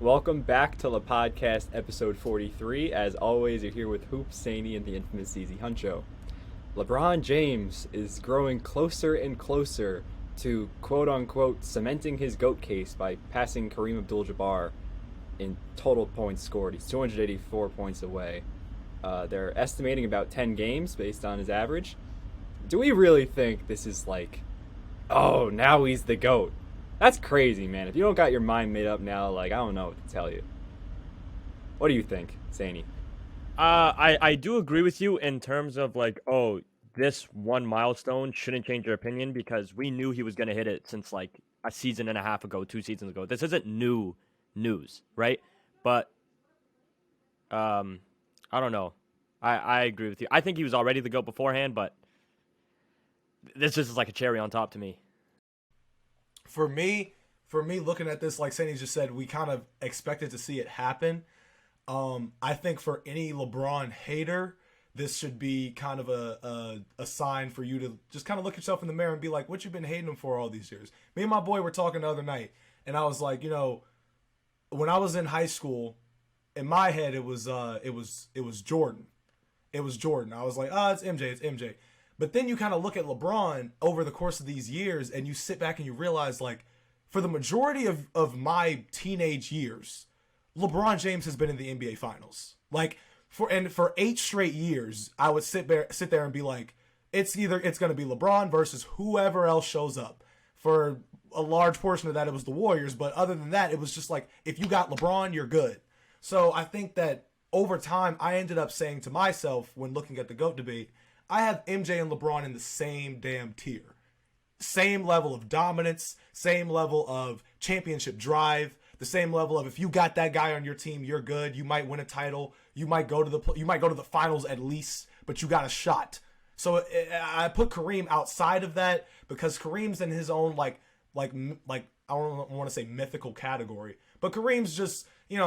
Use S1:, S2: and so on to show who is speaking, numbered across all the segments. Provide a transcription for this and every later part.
S1: Welcome back to LePodcast episode 43. As always, you're here with Hoop, Saney, and the infamous ZZ Huncho. LeBron James is growing closer and closer to quote-unquote cementing his GOAT case by passing Kareem Abdul-Jabbar in total points scored. He's 284 points away. They're estimating about 10 games based on his average. Do we really think this is like, oh, now he's the GOAT? That's crazy, man. If you don't got your mind made up now, I don't know what to tell you. What do you think, Saney?
S2: I do agree with you in terms of this one milestone shouldn't change your opinion because we knew he was going to hit it since a season and a half ago, 2 seasons ago. This isn't new news, right? But I don't know. I agree with you. I think he was already the GOAT beforehand, but this just is like a cherry on top to me.
S3: For me, looking at this, like Sandy just said, we kind of expected to see it happen. I think for any LeBron hater, this should be kind of a sign for you to just kind of look yourself in the mirror and be like, what you been hating him for all these years? Me and my boy were talking the other night, and I was like, when I was in high school, in my head it was Jordan. It was Jordan. I was like, it's MJ. But then you kind of look at LeBron over the course of these years and you sit back and you realize, for the majority of my teenage years, LeBron James has been in the NBA Finals. For 8 straight years, I would sit there and be like, it's going to be LeBron versus whoever else shows up. For a large portion of that, it was the Warriors. But other than that, it was just like, if you got LeBron, you're good. So I think that over time, I ended up saying to myself when looking at the GOAT debate, I have MJ and LeBron in the same damn tier. Same level of dominance, same level of championship drive, the same level of if you got that guy on your team, you're good. You might win a title. You might go to the finals at least, but you got a shot. So I put Kareem outside of that because Kareem's in his own I don't want to say mythical category, but Kareem's just, 6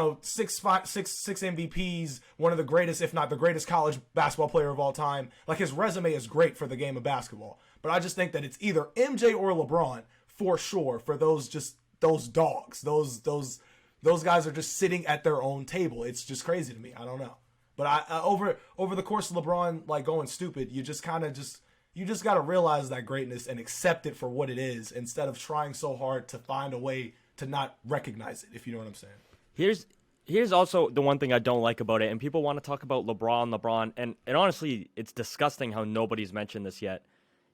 S3: MVPs, one of the greatest, if not the greatest college basketball player of all time. His resume is great for the game of basketball. But I just think that it's either MJ or LeBron for sure for those dogs. Those guys are just sitting at their own table. It's just crazy to me. I don't know. But I over the course of LeBron going stupid, you just got to realize that greatness and accept it for what it is instead of trying so hard to find a way to not recognize it, if you know what I'm saying.
S2: Here's also the one thing I don't like about it, and people want to talk about LeBron, and honestly, it's disgusting how nobody's mentioned this yet.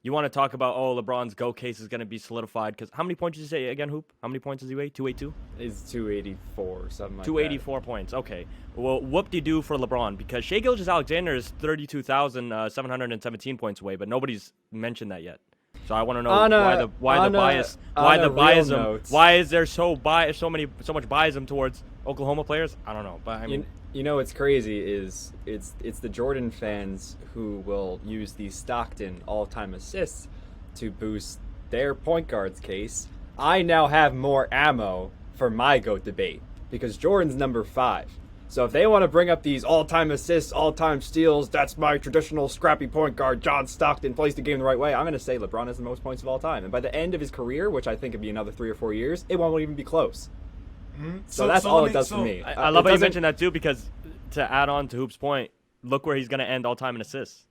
S2: You want to talk about, LeBron's GOAT case is going to be solidified, because how many points did you say again, Hoop? How many points does he weigh? 282?
S1: It's 284 or something like
S2: 284 points, okay. Well, whoop-de-doo for LeBron, because Shai Gilgeous-Alexander is 32,717 points away, but nobody's mentioned that yet. So I want to know why the bias. Why is there so much biasm towards Oklahoma players? I don't know, but I mean,
S1: what's crazy is it's the Jordan fans who will use the Stockton all-time assists to boost their point guard's case. I now have more ammo for my GOAT debate because Jordan's number 5. So if they want to bring up these all-time assists, all-time steals, that's my traditional scrappy point guard, John Stockton, plays the game the right way, I'm going to say LeBron has the most points of all time. And by the end of his career, which I think would be another 3 or 4 years, it won't even be close. Mm-hmm. So that's all it does for me.
S2: I love how you mentioned that too, because to add on to Hoop's point, look where he's going to end all-time in assists.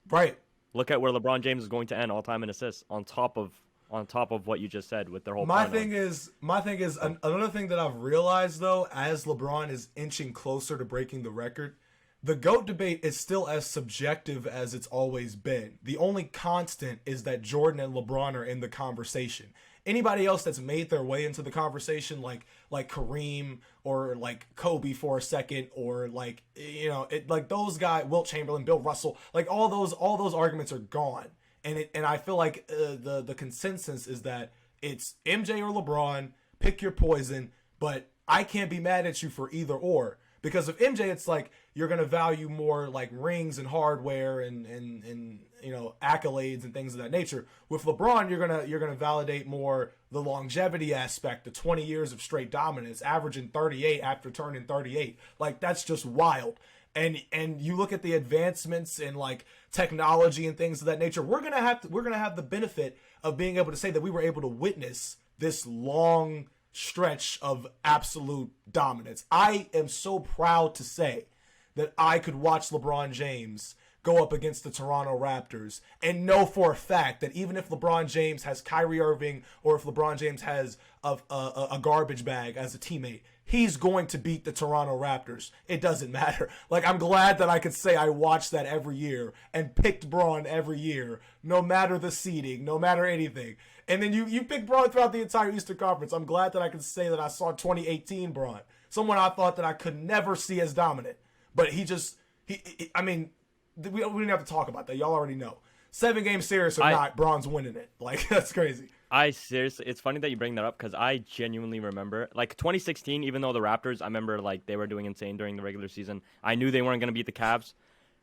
S3: Right.
S2: Look at where LeBron James is going to end all-time in assists on top of what you just said with their whole.
S3: My thing is another thing that I've realized though, as LeBron is inching closer to breaking the record, the GOAT debate is still as subjective as it's always been. The only constant is that Jordan and LeBron are in the conversation. Anybody else that's made their way into the conversation, like Kareem or like Kobe for a second, or those guys, Wilt Chamberlain, Bill Russell, all those arguments are gone. And I feel like the consensus is that it's MJ or LeBron, pick your poison, but I can't be mad at you for either or. Because of MJ, it's you're going to value more rings and hardware and accolades and things of that nature. With LeBron, you're going to validate more the longevity aspect, the 20 years of straight dominance, averaging 38 after turning 38. That's just wild. And you look at the advancements in technology and things of that nature, we're gonna have the benefit of being able to say that we were able to witness this long stretch of absolute dominance. I am so proud to say that I could watch LeBron James go up against the Toronto Raptors and know for a fact that even if LeBron James has Kyrie Irving or if LeBron James has a garbage bag as a teammate, he's going to beat the Toronto Raptors. It doesn't matter. Like, I'm glad that I could say I watched that every year and picked Braun every year, no matter the seeding, no matter anything. And then you picked Braun throughout the entire Eastern Conference. I'm glad that I could say that I saw 2018 Braun, someone I thought that I could never see as dominant. But I mean, we didn't have to talk about that. Y'all already know. 7-game series or not, Braun's winning it. Like, that's crazy.
S2: I seriously, it's funny that you bring that up because I genuinely remember, like 2016, even though the Raptors, I remember like they were doing insane during the regular season. I knew they weren't going to beat the Cavs.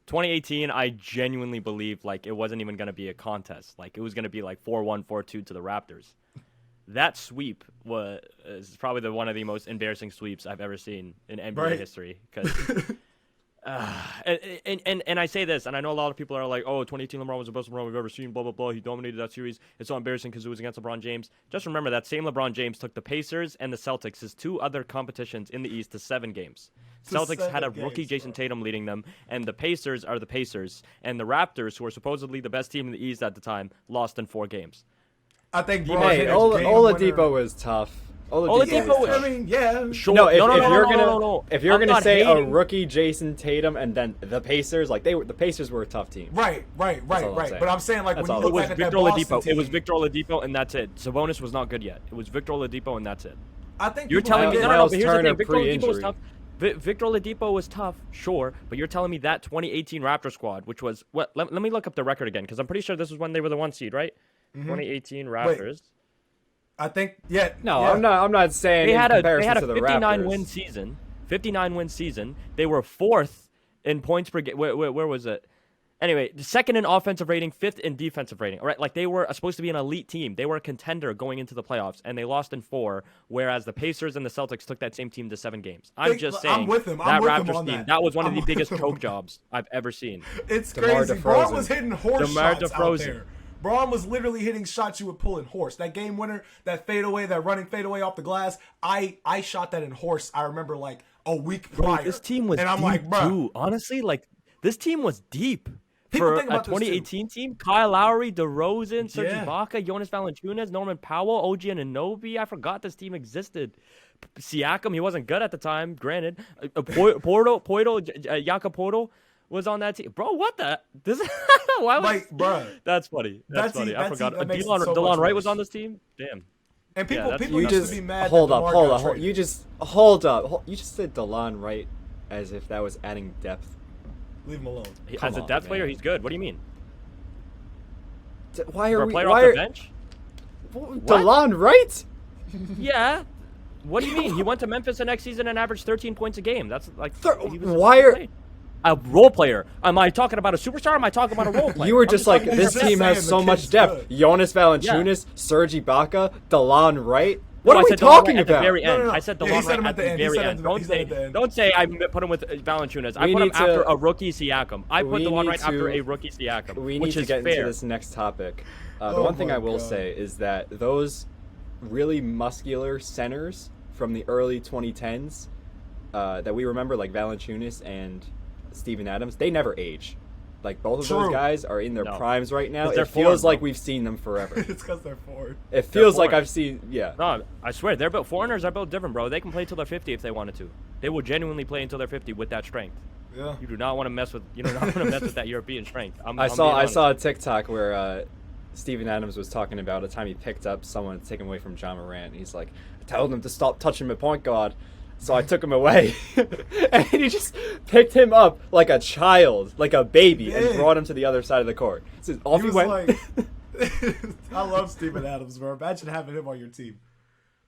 S2: 2018, I genuinely believed like it wasn't even going to be a contest. Like it was going to be like 4-1, 4-2 to the Raptors. That sweep is probably one of the most embarrassing sweeps I've ever seen in NBA history. Because and I say this, and I know a lot of people are like, oh, 2018 LeBron was the best LeBron we've ever seen, blah, blah, blah. He dominated that series. It's so embarrassing because it was against LeBron James. Just remember that same LeBron James took the Pacers and the Celtics, his two other competitions in the East, to 7 games. Celtics had a rookie Jason Tatum leading them, and the Pacers are the Pacers. And the Raptors, who were supposedly the best team in the East at the time, lost in 4 games.
S3: I think
S1: Oladipo was tough.
S2: Oladipo was,
S3: I mean, yeah.
S2: Sure.
S1: No,
S2: if
S1: you're gonna say
S2: hating.
S1: a rookie Jason Tatum and then the Pacers, like the Pacers were a tough team.
S3: Right. But I'm saying, like,
S1: That's
S3: when
S1: all.
S3: you look back at that
S2: Victor
S3: Boston
S2: Oladipo.
S3: team,
S2: It was Victor Oladipo, and that's it. Sabonis was not good yet. It was Victor Oladipo, and that's it.
S3: I think
S2: You're telling me
S1: Miles
S2: but here's
S1: Turner
S2: the thing. Victor Oladipo was
S1: pre-injury.
S2: tough. Victor Oladipo was tough, sure, but you're telling me that 2018 Raptor squad, which was what? Let me look up the record again because I'm pretty sure this was when they were the 1 seed, right? 2018 Raptors.
S3: I think, yeah.
S1: No,
S3: yeah.
S1: I'm not saying
S2: They had a
S1: 59
S2: win season. 59 win season. They were 4th in points per game. Where was it? Anyway, 2nd in offensive rating, 5th in defensive rating. All right, like they were supposed to be an elite team. They were a contender going into the playoffs, and they lost in 4. Whereas the Pacers and the Celtics took that same team to 7 games. I'm just saying.
S3: I'm with him.
S2: That
S3: with him
S2: Raptors
S3: on
S2: team. That was one of the biggest choke jobs I've ever seen.
S3: It's
S1: DeMar
S3: crazy.
S1: DeRozan.
S3: Braun was hitting horse
S2: DeMar
S3: shots
S2: DeRozan.
S3: out there. Braun was literally hitting shots you would pull in horse. That game winner, that fadeaway, that running fadeaway off the glass, I shot that in horse. I remember like a week prior.
S2: Bro, this team was
S3: and I'm
S2: deep
S3: like, bro,
S2: too. Honestly, like this team was deep.
S3: People
S2: For
S3: think
S2: a
S3: about this,
S2: 2018 team, Kyle Lowry, DeRozan, Serge
S3: Yeah.
S2: Ibaka, Jonas Valanciunas, Norman Powell, OG Anunoby. I forgot this team existed. Siakam, he wasn't good at the time, granted. Jakob Poeltl was on that team. Bro, what the? This why was
S3: like, bro.
S2: That's funny. That's funny. I forgot.
S3: That makes it
S2: DeLon
S3: so
S2: DeLon
S3: much
S2: Wright
S3: worse.
S2: was on this team. Damn.
S3: And people,
S2: that's-
S3: people
S1: You
S3: used
S1: just
S3: to be mad.
S1: hold
S3: that
S1: up.
S3: DeMar got
S1: You
S3: traded.
S1: just hold up. You just said DeLon Wright as if that was adding depth.
S3: Leave him alone.
S1: Come
S2: As a
S1: on,
S2: depth player,
S1: man.
S2: he's good. What do you mean?
S1: Why
S2: For
S1: are
S2: a
S1: we?
S2: player
S1: Why
S2: off the
S1: are
S2: bench?
S1: DeLon Wright?
S2: Yeah. What do you mean? He went to Memphis the next season and averaged 13 points a game. That's like he was
S1: Why are-
S2: played. A role player? Am I talking about a superstar? Or am I talking about a role player?
S1: You were
S2: I'm
S1: just like,
S3: talking-
S1: this
S3: you're just
S1: team has
S3: saying
S1: so
S3: the
S1: much
S3: kid's
S1: depth.
S3: good.
S1: Jonas Valanciunas, Serge Ibaka, DeLon Wright. What
S2: No,
S1: are
S2: I
S1: we
S2: said DeLon
S1: talking
S2: Wright at the
S1: about?
S2: very end.
S3: No.
S2: I said
S3: Yeah, he
S2: DeLon
S3: said
S2: Wright
S3: him
S2: at
S3: at the
S2: the
S3: end. He
S2: very
S3: said
S2: end.
S3: he said at the end.
S2: Don't say I put him with Valanciunas. I
S1: We
S2: put him
S1: need to-
S2: after a rookie Siakam. I put
S1: we
S2: DeLon
S1: need
S2: Wright after
S1: to-
S2: a rookie Siakam,
S1: We need
S2: which
S1: to
S2: is
S1: get
S2: fair.
S1: into this next topic. The
S3: Oh
S1: one thing
S3: my
S1: I will
S3: God.
S1: say is that those really muscular centers from the early 2010s that we remember, like Valanciunas and Steven Adams, they never age. Like both of those
S3: True.
S1: guys are in their
S2: No.
S1: primes right now.
S2: 'Cause they're
S1: It feels
S2: foreign,
S1: like
S2: bro.
S1: we've seen them forever.
S3: It's because they're forward.
S1: It feels like
S2: foreign.
S1: I've seen, yeah.
S2: No, I swear they're built. Foreigners are built different, bro. They can play till they're 50 if they wanted to. They will genuinely play until they're 50 with that strength.
S3: Yeah.
S2: You do not want to mess with. You do not want to mess with that European strength. I'm
S1: I
S2: being
S1: saw
S2: honest.
S1: a TikTok where Steven Adams was talking about a time he picked up someone taken away from John Morant. He's like, I told him to stop touching my point guard, so I took him away. And he just picked him up like a child, like a baby, and
S3: Yeah.
S1: brought him to the other side of the court. So off he
S3: was
S1: went.
S3: like, I love Steven Adams, bro. Imagine having him on your team.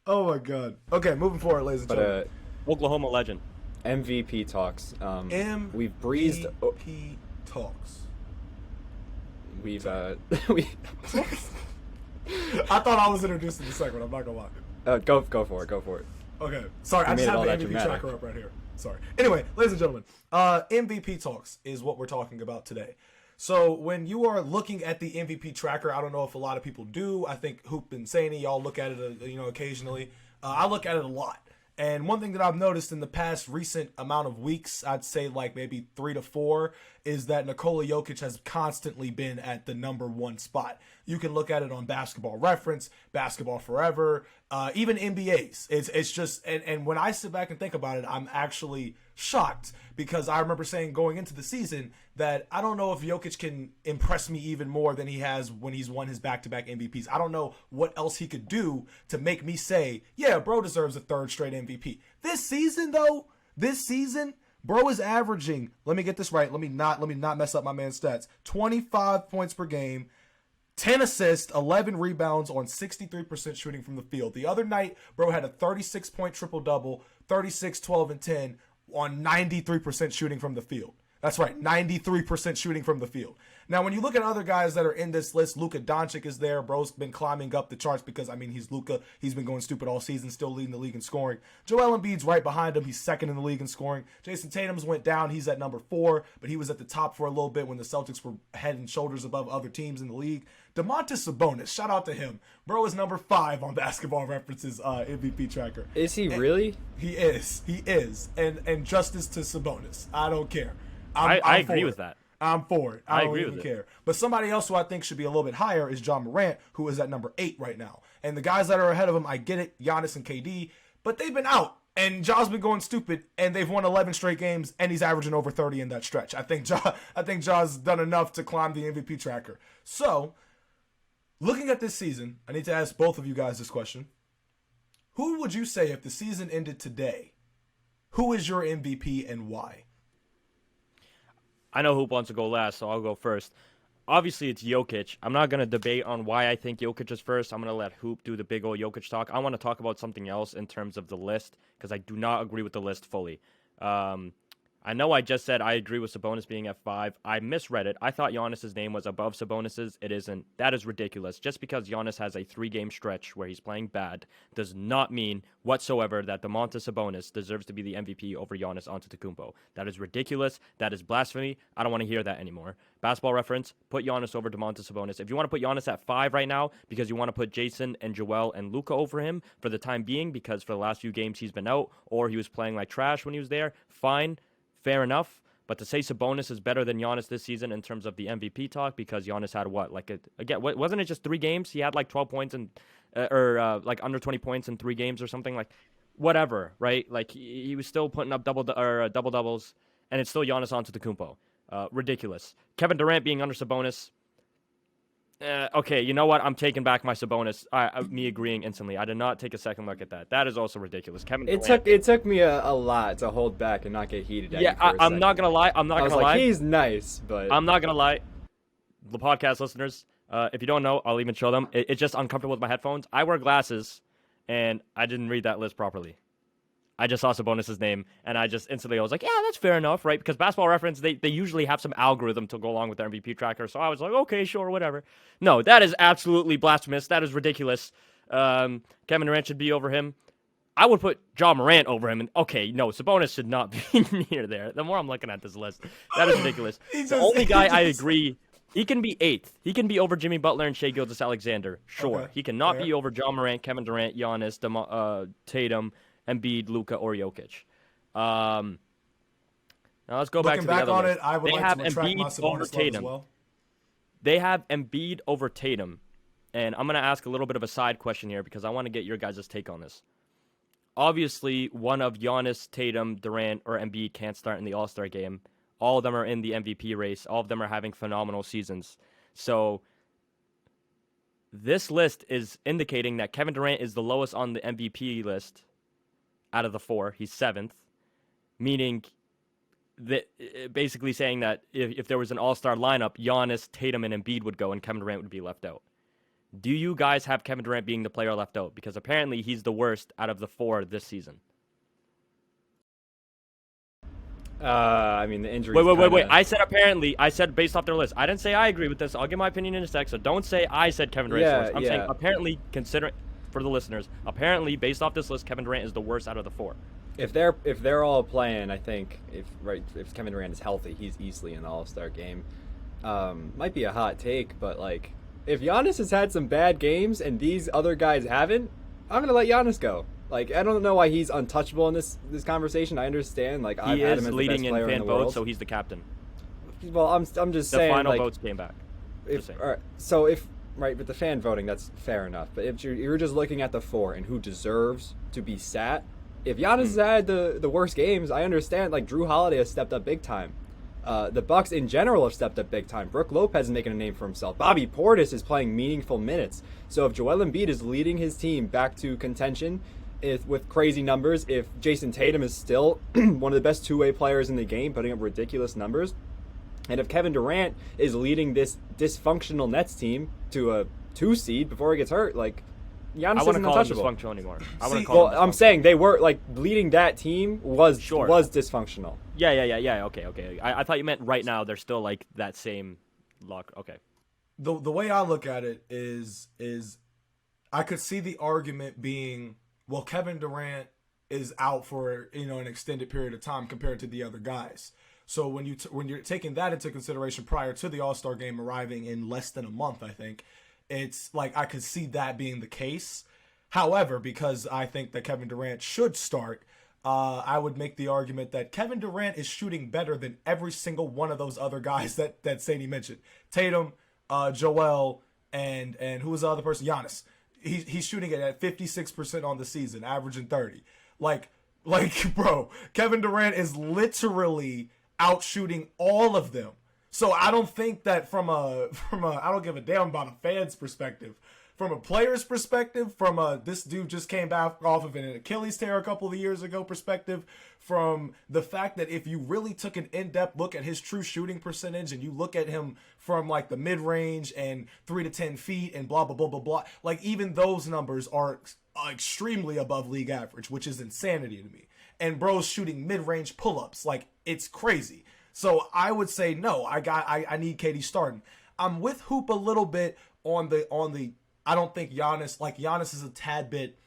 S3: Oh my God. Okay, moving forward, ladies and
S1: But
S3: gentlemen.
S2: Oklahoma legend.
S1: MVP talks.
S3: MVP
S1: We've breezed.
S3: talks.
S1: We've
S3: I thought I was introduced in the second one. I'm not gonna lie.
S1: go for it. Go for it.
S3: Okay, sorry,
S1: You
S3: I
S1: made
S3: just
S1: it
S3: have
S1: all
S3: the
S1: that
S3: MVP
S1: dramatic.
S3: tracker up right here. Sorry. Anyway, ladies and gentlemen, MVP talks is what we're talking about today. So when you are looking at the MVP tracker, I don't know if a lot of people do. I think Hoop and Saney, y'all look at it, occasionally. I look at it a lot. And one thing that I've noticed in the past recent amount of weeks, I'd say like maybe 3 to 4, is that Nikola Jokic has constantly been at the number 1 spot. You can look at it on Basketball Reference, Basketball Forever, even NBA's. It's just, and when I sit back and think about it, I'm actually shocked, because I remember saying going into the season that I don't know if Jokic can impress me even more than he has when he's won his back-to-back MVPs. I don't know what else he could do to make me say, yeah, bro deserves a 3rd straight MVP. This season, bro is averaging, let me get this right, let me not mess up my man's stats, 25 points per game, 10 assists, 11 rebounds on 63% shooting from the field. The other night, bro had a 36-point triple-double, 36, 12, and 10 on 93% shooting from the field. That's right, 93% shooting from the field. Now, when you look at other guys that are in this list, Luka Doncic is there. Bro's been climbing up the charts because, I mean, he's Luka. He's been going stupid all season, still leading the league in scoring. Joel Embiid's right behind him. He's 2nd in the league in scoring. Jason Tatum's went down. He's at number 4, but he was at the top for a little bit when the Celtics were head and shoulders above other teams in the league. Domantas Sabonis, shout out to him. Bro is number 5 on Basketball Reference's MVP tracker.
S1: Is he really?
S3: He is. And justice to Sabonis. I don't care.
S2: I agree with that.
S3: I'm for it. I don't
S2: agree
S3: even
S2: with
S3: care. But somebody else who I think should be a little bit higher is John Morant, who is at number 8 right now. And the guys that are ahead of him, I get it, Giannis and KD, but they've been out. And Ja's been going stupid, and they've won 11 straight games, and he's averaging over 30 in that stretch. I think Ja's done enough to climb the MVP tracker. So, looking at this season, I need to ask both of you guys this question. Who would you say, if the season ended today, who is your MVP and why?
S2: I know Hoop wants to go last, so I'll go first. Obviously, it's Jokic. I'm not going to debate on why I think Jokic is first. I'm going to let Hoop do the big old Jokic talk. I want to talk about something else in terms of the list, because I do not agree with the list fully. I know I just said I agree with Sabonis being at 5. I misread it. I thought Giannis's name was above Sabonis's. It isn't. That is ridiculous. Just because Giannis has a 3-game stretch where he's playing bad does not mean whatsoever that Domantas Sabonis deserves to be the MVP over Giannis Antetokounmpo. That is ridiculous. That is blasphemy. I don't want to hear that anymore. Basketball Reference, put Giannis over Domantas Sabonis. If you want to put Giannis at 5 right now because you want to put Jason and Joel and Luka over him for the time being because for the last few games he's been out or he was playing like trash when he was there, fine. Fair enough, but to say Sabonis is better than Giannis this season in terms of the MVP talk, because Giannis had wasn't it just 3 games? He had like 12 points and like under 20 points in 3 games or something, like whatever, right? Like he was still putting up double doubles, and it's still Giannis Antetokounmpo. Ridiculous. Kevin Durant being under Sabonis. Okay, you know what? I'm taking back my Sabonis. Me agreeing instantly. I did not take a second look at that. That is also ridiculous. Kevin Durant.
S1: It took me a lot to hold back and not get heated at you for a
S2: I'm
S1: second.
S2: not gonna lie. I'm not
S1: I was
S2: gonna
S1: like,
S2: lie.
S1: he's nice, but
S2: I'm not gonna lie. The podcast listeners, if you don't know, I'll even show them. It's just uncomfortable with my headphones. I wear glasses, and I didn't read that list properly. I just saw Sabonis' name, and I just instantly was like, yeah, that's fair enough, right? Because Basketball Reference, they usually have some algorithm to go along with their MVP tracker, so I was like, okay, sure, whatever. No, that is absolutely blasphemous. That is ridiculous. Kevin Durant should be over him. I would put Ja Morant over him, and okay, no, Sabonis should not be near there. The more I'm looking at this list, that is ridiculous. The only guy I agree, he can be 8th. He can be over Jimmy Butler and Shai Gilgeous-Alexander, sure.
S3: Okay.
S2: He cannot be over Ja Morant, Kevin Durant, Giannis, Tatum, Embiid, Luka, or Jokic. Now let's go back to the other
S3: on
S2: list.
S3: it, I would
S2: They
S3: like
S2: have
S3: to retract my
S2: Embiid over
S3: Sabonis love
S2: Tatum.
S3: as well.
S2: They have Embiid over Tatum. And I'm going to ask a little bit of a side question here because I want to get your guys' take on this. Obviously, one of Giannis, Tatum, Durant, or Embiid can't start in the All-Star game. All of them are in the MVP race. All of them are having phenomenal seasons. So this list is indicating that Kevin Durant is the lowest on the MVP list out of the 4. He's 7th, meaning that basically saying that if there was an all-star lineup, Giannis, Tatum, and Embiid would go and Kevin Durant would be left out. Do you guys have Kevin Durant being the player left out? Because apparently he's the worst out of the 4 this season.
S1: I mean, the injury.
S2: Wait. I said apparently. I said based off their list. I didn't say I agree with this. I'll give my opinion in a sec, so don't say I said Kevin Durant's worst. I'm saying apparently, considering, for the listeners, apparently based off this list, Kevin Durant is the worst out of the 4.
S1: If they're all playing, I think if Kevin Durant is healthy, he's easily in the All-Star game. Might be a hot take, but like if Giannis has had some bad games and these other guys haven't, I'm gonna let Giannis go. Like, I don't know why he's untouchable in this conversation. I understand. Like, I've
S2: He
S1: had him
S2: is
S1: as the
S2: leading
S1: best
S2: in
S1: player in
S2: fan
S1: the
S2: votes,
S1: world.
S2: so he's the captain.
S1: Well, I'm just
S2: The
S1: saying.
S2: final
S1: like,
S2: votes came back.
S1: if all right, so if right with the fan voting, that's fair enough. But if you're just looking at the 4 and who deserves to be sat, if Giannis has had the worst games, I understand. Like, Drew Holiday has stepped up big time. The Bucks in general have stepped up big time. Brook Lopez is making a name for himself. Bobby Portis is playing meaningful minutes. So if Joel Embiid is leading his team back to contention with crazy numbers, if Jason Tatum is still one of the best two-way players in the game, putting up ridiculous numbers, and if Kevin Durant is leading this dysfunctional Nets team to a 2 seed before he gets hurt, like, Giannis
S2: I
S1: isn't
S2: wouldn't call him
S1: untouchable.
S2: dysfunctional anymore. I wouldn't
S3: See,
S2: call
S1: Well,
S2: him
S1: I'm
S2: dysfunctional.
S1: saying they were, like, leading that team was
S2: Sure.
S1: dysfunctional.
S2: Yeah. Okay. I thought you meant right now they're still like that same luck. Okay.
S3: The way I look at it is I could see the argument being, well, Kevin Durant is out for an extended period of time compared to the other guys. So when you're taking that into consideration prior to the All-Star game arriving in less than a month, I think it's like I could see that being the case. However, because I think that Kevin Durant should start, I would make the argument that Kevin Durant is shooting better than every single one of those other guys that Sadie mentioned. Tatum, Joel, and who was the other person? Giannis. He's shooting it at 56% on the season, averaging 30. Like, bro, Kevin Durant is literally out shooting all of them. So I don't think that from a I don't give a damn about a fan's perspective. From a player's perspective, from a this dude just came back off of an Achilles tear a couple of years ago perspective, from the fact that if you really took an in-depth look at his true shooting percentage and you look at him from like the mid-range and 3 to 10 feet and blah, blah, blah, blah, blah, like even those numbers are extremely above league average, which is insanity to me. And bro's shooting mid-range pull-ups. Like, it's crazy. So I would say no, I need KD starting. I'm with Hoop a little bit on the I don't think Giannis is a tad bit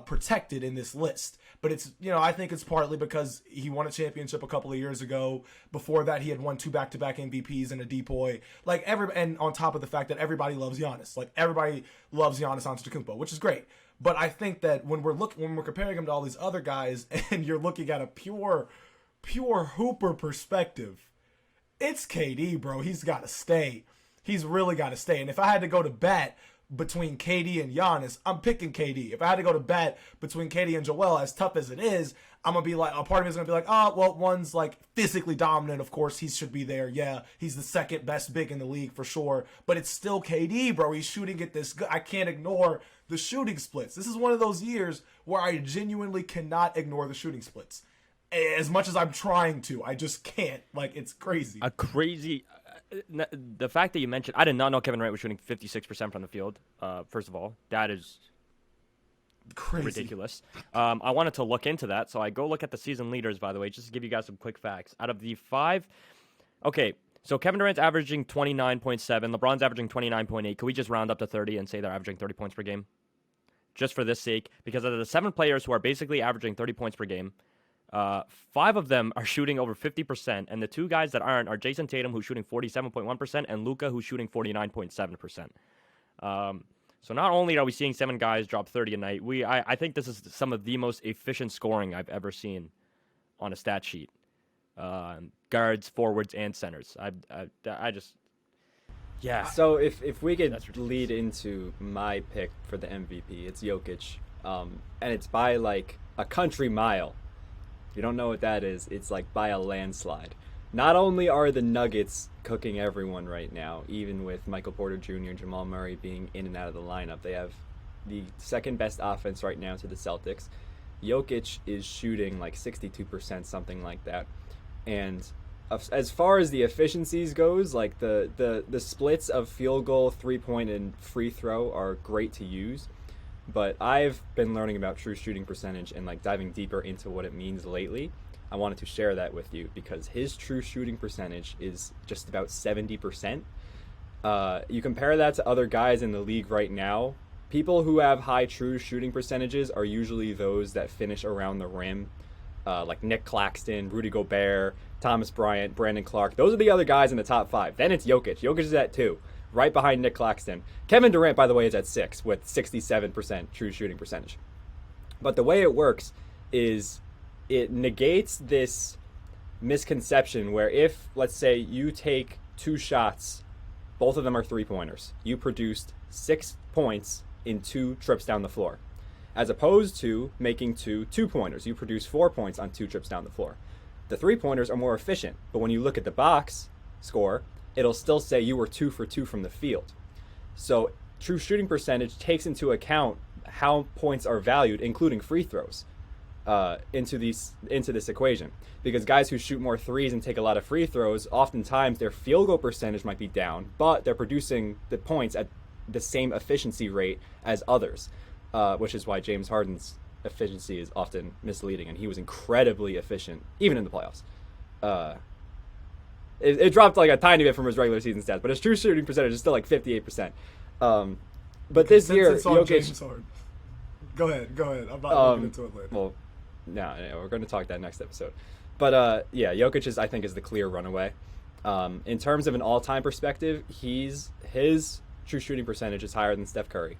S3: protected in this list. But it's, I think it's partly because he won a championship a couple of years ago. Before that, he had won 2 back-to-back MVPs and a depoy. And on top of the fact that everybody loves Giannis. Like, everybody loves Giannis Antetokounmpo, which is great. But I think that when we're comparing him to all these other guys and you're looking at a pure Hooper perspective, it's KD, bro. He's got to stay. He's really got to stay. And if I had to go to bat between KD and Giannis, I'm picking KD. If I had to go to bat between KD and Joel, as tough as it is, I'm going to be like, a part of me is going to be like, oh, well, one's like physically dominant. Of course, he should be there. Yeah, he's the second best big in the league for sure. But it's still KD, bro. He's shooting it this good. I can't ignore the shooting splits. This is one of those years where I genuinely cannot ignore the shooting splits. As much as I'm trying to, I just can't. Like, it's crazy.
S2: The fact that you mentioned, I did not know Kevin Durant was shooting 56% from the field. First of all, that is
S3: Crazy.
S2: ridiculous. I wanted to look into that, so I go look at the season leaders, by the way, just to give you guys some quick facts. Out of the 5, okay, so Kevin Durant's averaging 29.7, LeBron's averaging 29.8. Can we just round up to 30 and say they're averaging 30 points per game? Just for this sake, because of the 7 players who are basically averaging 30 points per game, 5 of them are shooting over 50%, and the 2 guys that aren't are Jason Tatum, who's shooting 47.1%, and Luka, who's shooting 49.7%. So not only are we seeing 7 guys drop 30 a night, I think this is some of the most efficient scoring I've ever seen on a stat sheet. Guards, forwards, and centers. I just, yeah.
S1: So if we could
S2: That's ridiculous.
S1: lead into my pick for the MVP, it's Jokic, and it's by like a country mile. If you don't know what that is, it's like by a landslide. Not only are the Nuggets cooking everyone right now, even with Michael Porter Jr. and Jamal Murray being in and out of the lineup, they have the second best offense right now to the Celtics. Jokic is shooting like 62%, something like that. And as far as the efficiencies goes, like the splits of field goal, 3-point, and free throw are great to use. But I've been learning about true shooting percentage and like diving deeper into what it means lately. I wanted to share that with you because his true shooting percentage is just about 70%. You compare that to other guys in the league right now, people who have high true shooting percentages are usually those that finish around the rim, like Nick Claxton, Rudy Gobert, Thomas Bryant, Brandon Clark. Those are the other guys in the top 5. Then it's Jokic. Jokic is at 2. Right behind Nick Claxton. Kevin Durant, by the way, is at 6 with 67% true shooting percentage. But the way it works is it negates this misconception where if, let's say, you take 2 shots, both of them are 3-pointers, you produced 6 points in 2 trips down the floor, as opposed to making 2 2-pointers. You produce 4 points on 2 trips down the floor. The 3-pointers are more efficient, but when you look at the box score, it'll still say you were 2 for 2 from the field. So true shooting percentage takes into account how points are valued, including free throws, into this equation. Because guys who shoot more threes and take a lot of free throws, oftentimes their field goal percentage might be down, but they're producing the points at the same efficiency rate as others, which is why James Harden's efficiency is often misleading, and he was incredibly efficient, even in the playoffs. It dropped like a tiny bit from his regular season stats, but his true shooting percentage is still like 58%. But this year, Jokic...
S3: Go ahead. I'm not looking into it later.
S1: Well, no, we're going to talk that next episode. But yeah, Jokic I think is the clear runaway. In terms of an all-time perspective, his true shooting percentage is higher than Steph Curry,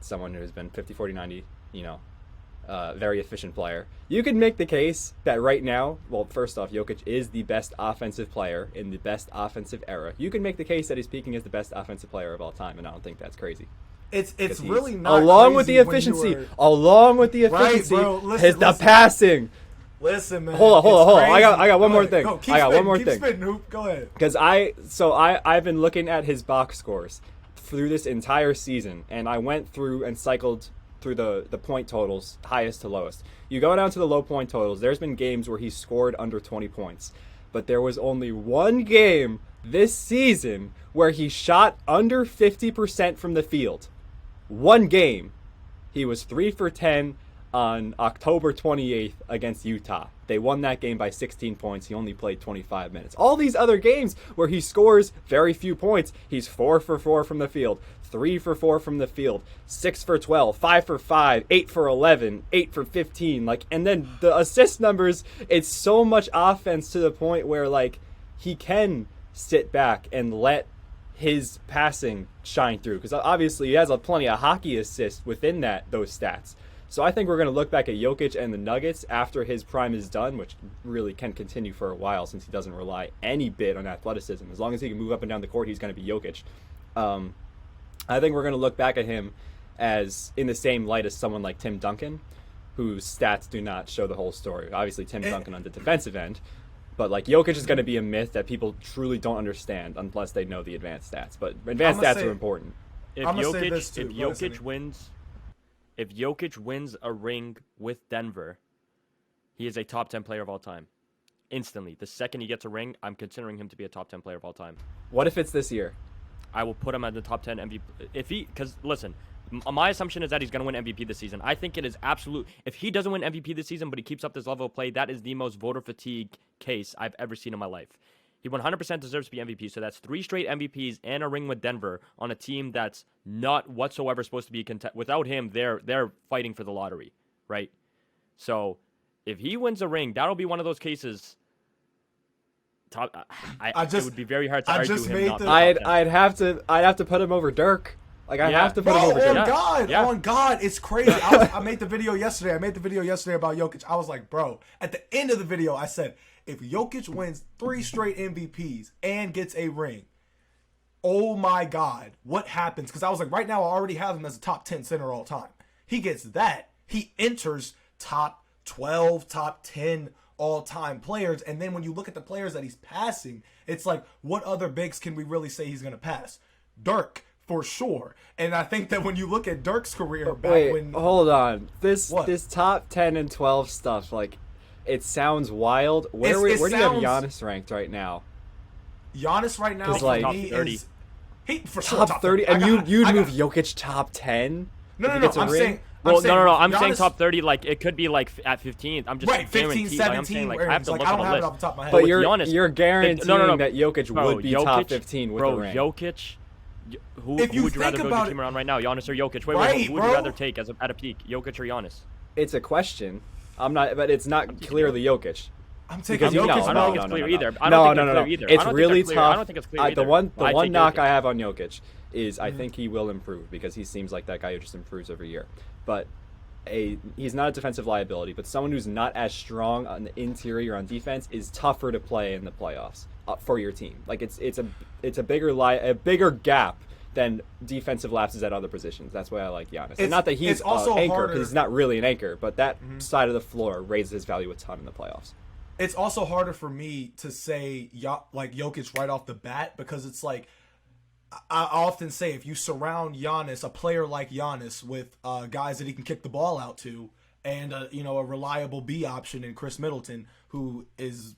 S1: someone who's been 50, 40, 90, very efficient player. You could make the case that right now, well, first off, Jokic is the best offensive player in the best offensive era. You can make the case that he's peaking as the best offensive player of all time, and I don't think that's crazy.
S3: It's really not
S1: along
S3: crazy
S1: with the efficiency. Along with the efficiency,
S3: right, bro. Listen.
S1: The passing.
S3: Listen, man.
S1: Hold on. I got one more thing.
S3: Keep spitting, Hoop. Go ahead.
S1: Because I've been looking at his box scores through this entire season, and I went through and cycled through the point totals, highest to lowest. You go down to the low point totals. There's been games where he scored under 20 points, but there was only one game this season where he shot under 50% from the field. One game. He was 3 for 10 on October 28th against Utah. They won that game by 16 points. He only played 25 minutes. All these other games where he scores very few points, he's 4 for 4 from the field, 3 for 4 from the field, 6 for 12, 5 for 5, 8 for 11, 8 for 15. And then the assist numbers, it's so much offense to the point where he can sit back and let his passing shine through, because obviously he has plenty of hockey assists within those stats. So I think we're going to look back at Jokic and the Nuggets after his prime is done, which really can continue for a while since he doesn't rely any bit on athleticism. As long as he can move up and down the court, he's going to be Jokic. I think we're going to look back at him as in the same light as someone like Tim Duncan, whose stats do not show the whole story. Obviously, Tim Duncan on the defensive end. But Jokic is going to be a myth that people truly don't understand unless they know the advanced stats. But advanced stats are important.
S2: If Jokic wins a ring with Denver, he is a top 10 player of all time. Instantly. The second he gets a ring, I'm considering him to be a top 10 player of all time.
S1: What if it's this year?
S2: I will put him at the top 10 MVP. Because listen, my assumption is that he's going to win MVP this season. I think it is absolute. If he doesn't win MVP this season, but he keeps up this level of play, that is the most voter fatigue case I've ever seen in my life. He 100% deserves to be MVP. So that's 3 straight MVPs and a ring with Denver on a team that's not whatsoever supposed to be without him. They're fighting for the lottery, right? So if he wins a ring, that'll be one of those cases. It would be very hard to argue him not.
S1: I'd have to put him over Dirk. I have to put him over Dirk.
S3: On God, it's crazy. I made the video yesterday. About Jokic. I was like, bro, at the end of the video, I said, if Jokic wins 3 straight MVPs and gets a ring, oh my God, what happens? Because I was like, right now, I already have him as a top 10 center all time. He gets that. He enters top 12, top 10 all-time players. And then when you look at the players that he's passing, it's like, what other bigs can we really say he's going to pass? Dirk, for sure. And I think that when you look at Dirk's career
S1: hold on. This top 10 and 12 stuff, it sounds wild. Where do you have Giannis ranked right now?
S3: Giannis right now
S2: top 30.
S3: For sure
S1: top 30. And you'd move Jokic top 10?
S3: No.
S2: I'm saying top 30. It could be at 15th. I'm just
S3: right, 15, 17.
S2: I have to look
S3: I
S2: on
S3: don't
S2: the
S3: have
S2: list.
S3: it off the top of my head.
S1: But you're guaranteeing that Jokic would be top 15 with a ring.
S2: Jokic. Who would you rather build your team around right now, Giannis or Jokic? Wait, who would you rather take at a peak, Jokic or Giannis?
S1: It's a question. But it's not clearly Jokic.
S3: I'm taking
S2: Jokic. I don't think it's clear either. No.
S1: It's really tough.
S2: I don't think it's clear either.
S1: The one knock I have on Jokic is I think he will improve because he seems like that guy who just improves every year. But he's not a defensive liability, but someone who's not as strong on the interior on defense is tougher to play in the playoffs for your team. Like it's a bigger gap than defensive lapses at other positions. That's why I like Giannis. And not that he's also anchor, because he's not really an anchor, but that side of the floor raises his value a ton in the playoffs.
S3: It's also harder for me to say like Jokic right off the bat, because it's like, I often say, if you surround Giannis, a player like Giannis, with guys that he can kick the ball out to, and a reliable B option in Chris Middleton, who is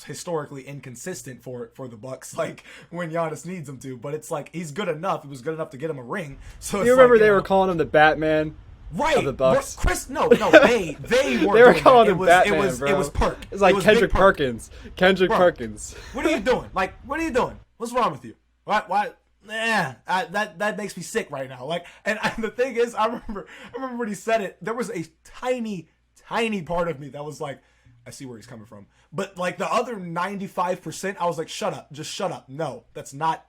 S3: historically inconsistent for the Bucks, like when Giannis needs him to, but it's like he's good enough. He was good enough to get him a ring. So
S1: you remember they were calling him the Batman.
S3: Right,
S1: of the Bucks.
S3: Chris, no, they weren't.
S1: They were calling him Batman, bro.
S3: It was Perk.
S1: It's like Kendrick
S3: Perk.
S1: Perkins. Kendrick
S3: Bro,
S1: Perkins.
S3: What are you doing? Like, what are you doing? What's wrong with you? Why? That makes me sick right now. Like, and the thing is, I remember when he said it, there was a tiny part of me that was like, I see where he's coming from. But like the other 95%, I was like, shut up, just shut up. No, that's not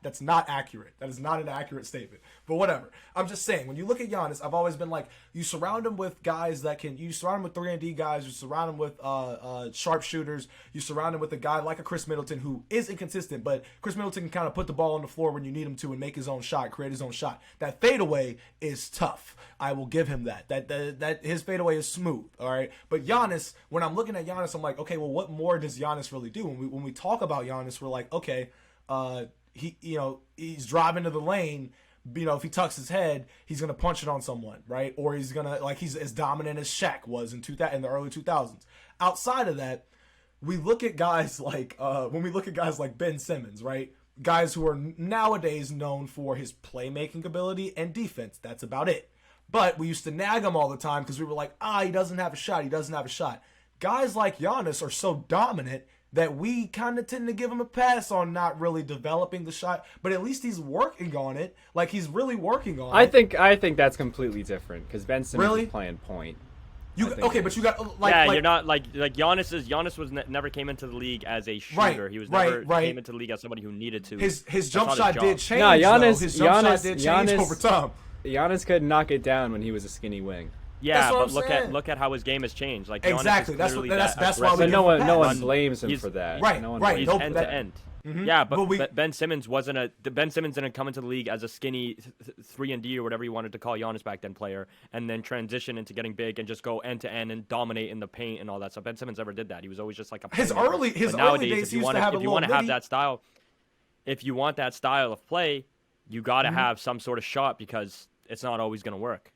S3: accurate. That is not an accurate statement. But whatever. I'm just saying, when you look at Giannis, I've always been like, you surround him with guys you surround him with 3-and-D guys, you surround him with sharpshooters, you surround him with a guy like a Chris Middleton who is inconsistent, but Chris Middleton can kind of put the ball on the floor when you need him to and make his own shot, create his own shot. That fadeaway is tough. I will give him that. That his fadeaway is smooth, all right? But Giannis, when I'm looking at Giannis, I'm like, okay, well, what more does Giannis really do? When we talk about Giannis, we're like, okay, he's driving to the lane. If he tucks his head, he's gonna punch it on someone, right? Or he's gonna, like, he's as dominant as Shaq was in the early 2000s. Outside of that, we look at guys like Ben Simmons, right? Guys who are nowadays known for his playmaking ability and defense. That's about it. But we used to nag him all the time because we were like, he doesn't have a shot. He doesn't have a shot. Guys like Giannis are so dominant that we kind of tend to give him a pass on not really developing the shot, but at least he's working on it. Like, he's really working on it.
S1: I think that's completely different, because Ben Simmons is playing point.
S3: But you got
S2: you're not like Giannis never came into the league as a shooter.
S3: Right,
S2: he was never
S3: right.
S2: came into the league as somebody who needed to.
S3: His jump shot did change.
S1: No, Giannis
S3: His jump shot did change over time.
S1: Giannis could knock it down when he was a skinny wing.
S2: Yeah, but look at how his game has changed. Like,
S3: exactly, that's why.
S1: But no one blames him for that.
S3: Right, right.
S2: He's end to end. Yeah, but Ben Simmons Ben Simmons didn't come into the league as a skinny 3-and-D or whatever you wanted to call Giannis back then player, and then transition into getting big and just go end to end and dominate in the paint and all that stuff. Ben Simmons never did that. He was always just like a
S3: his early days. If you want
S2: to have that style, if you want that style of play, you got to have some sort of shot, because it's not always going to work.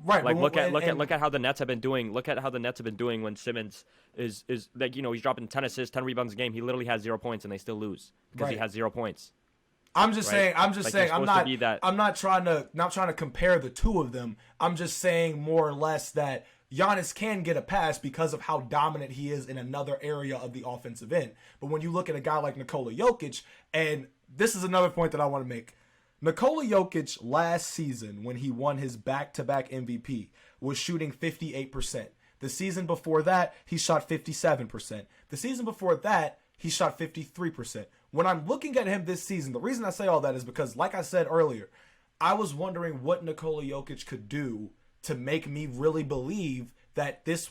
S3: Right.
S2: Like, look at how the Nets have been doing. Look at how the Nets have been doing when Simmons is like, he's dropping 10 assists, 10 rebounds a game. He literally has 0 points and they still lose because he has 0 points.
S3: I'm just saying. I'm not trying to compare the two of them. I'm just saying more or less that Giannis can get a pass because of how dominant he is in another area of the offensive end. But when you look at a guy like Nikola Jokic, and this is another point that I want to make. Nikola Jokic last season, when he won his back-to-back MVP, was shooting 58%. The season before that, he shot 57%. The season before that, he shot 53%. When I'm looking at him this season, the reason I say all that is because, like I said earlier, I was wondering what Nikola Jokic could do to make me really believe that this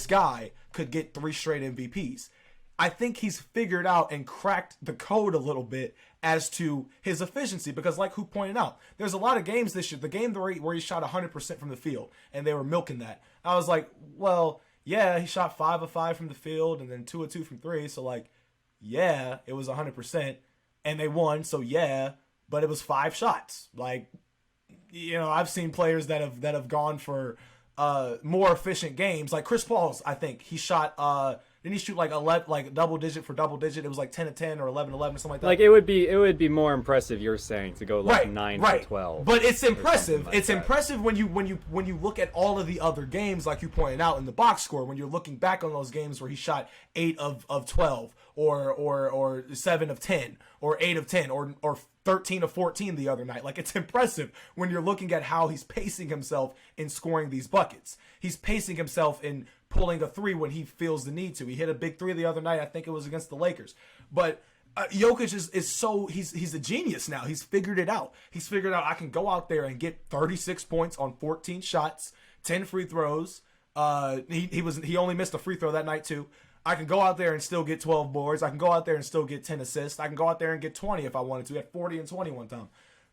S3: guy could get 3 straight MVPs. I think he's figured out and cracked the code a little bit as to his efficiency, because like who pointed out, there's a lot of games this year, the game where he shot 100% from the field and they were milking that. I was like, well, yeah, he shot 5 of 5 from the field and then 2 of 2 from 3. So like, yeah, it was 100% and they won. So yeah, but it was 5 shots. Like, I've seen players that have gone for more efficient games. Like Chris Paul's, I think he shot, didn't he shoot like 11, like double digit for double digit? It was like 10 of 10 or 11 of 11 or something like that.
S1: Like it would be more impressive, you're saying, to go like 9 for 12.
S3: But it's impressive. It's impressive when you look at all of the other games, like you pointed out in the box score, when you're looking back on those games where he shot 8 of 12 or 7 of 10 or 8 of 10 or 13 of 14 the other night. Like, it's impressive when you're looking at how he's pacing himself in scoring these buckets. He's pacing himself in pulling a 3 when he feels the need to. He hit a big 3 the other night. I think it was against the Lakers. But Jokic is so he's a genius now. He's figured it out. He's figured out I can go out there and get 36 points on 14 shots. 10 free throws. He only missed a free throw that night too. I can go out there and still get 12 boards. I can go out there and still get 10 assists. I can go out there and get 20 if I wanted to. He had 40 and 20 one time.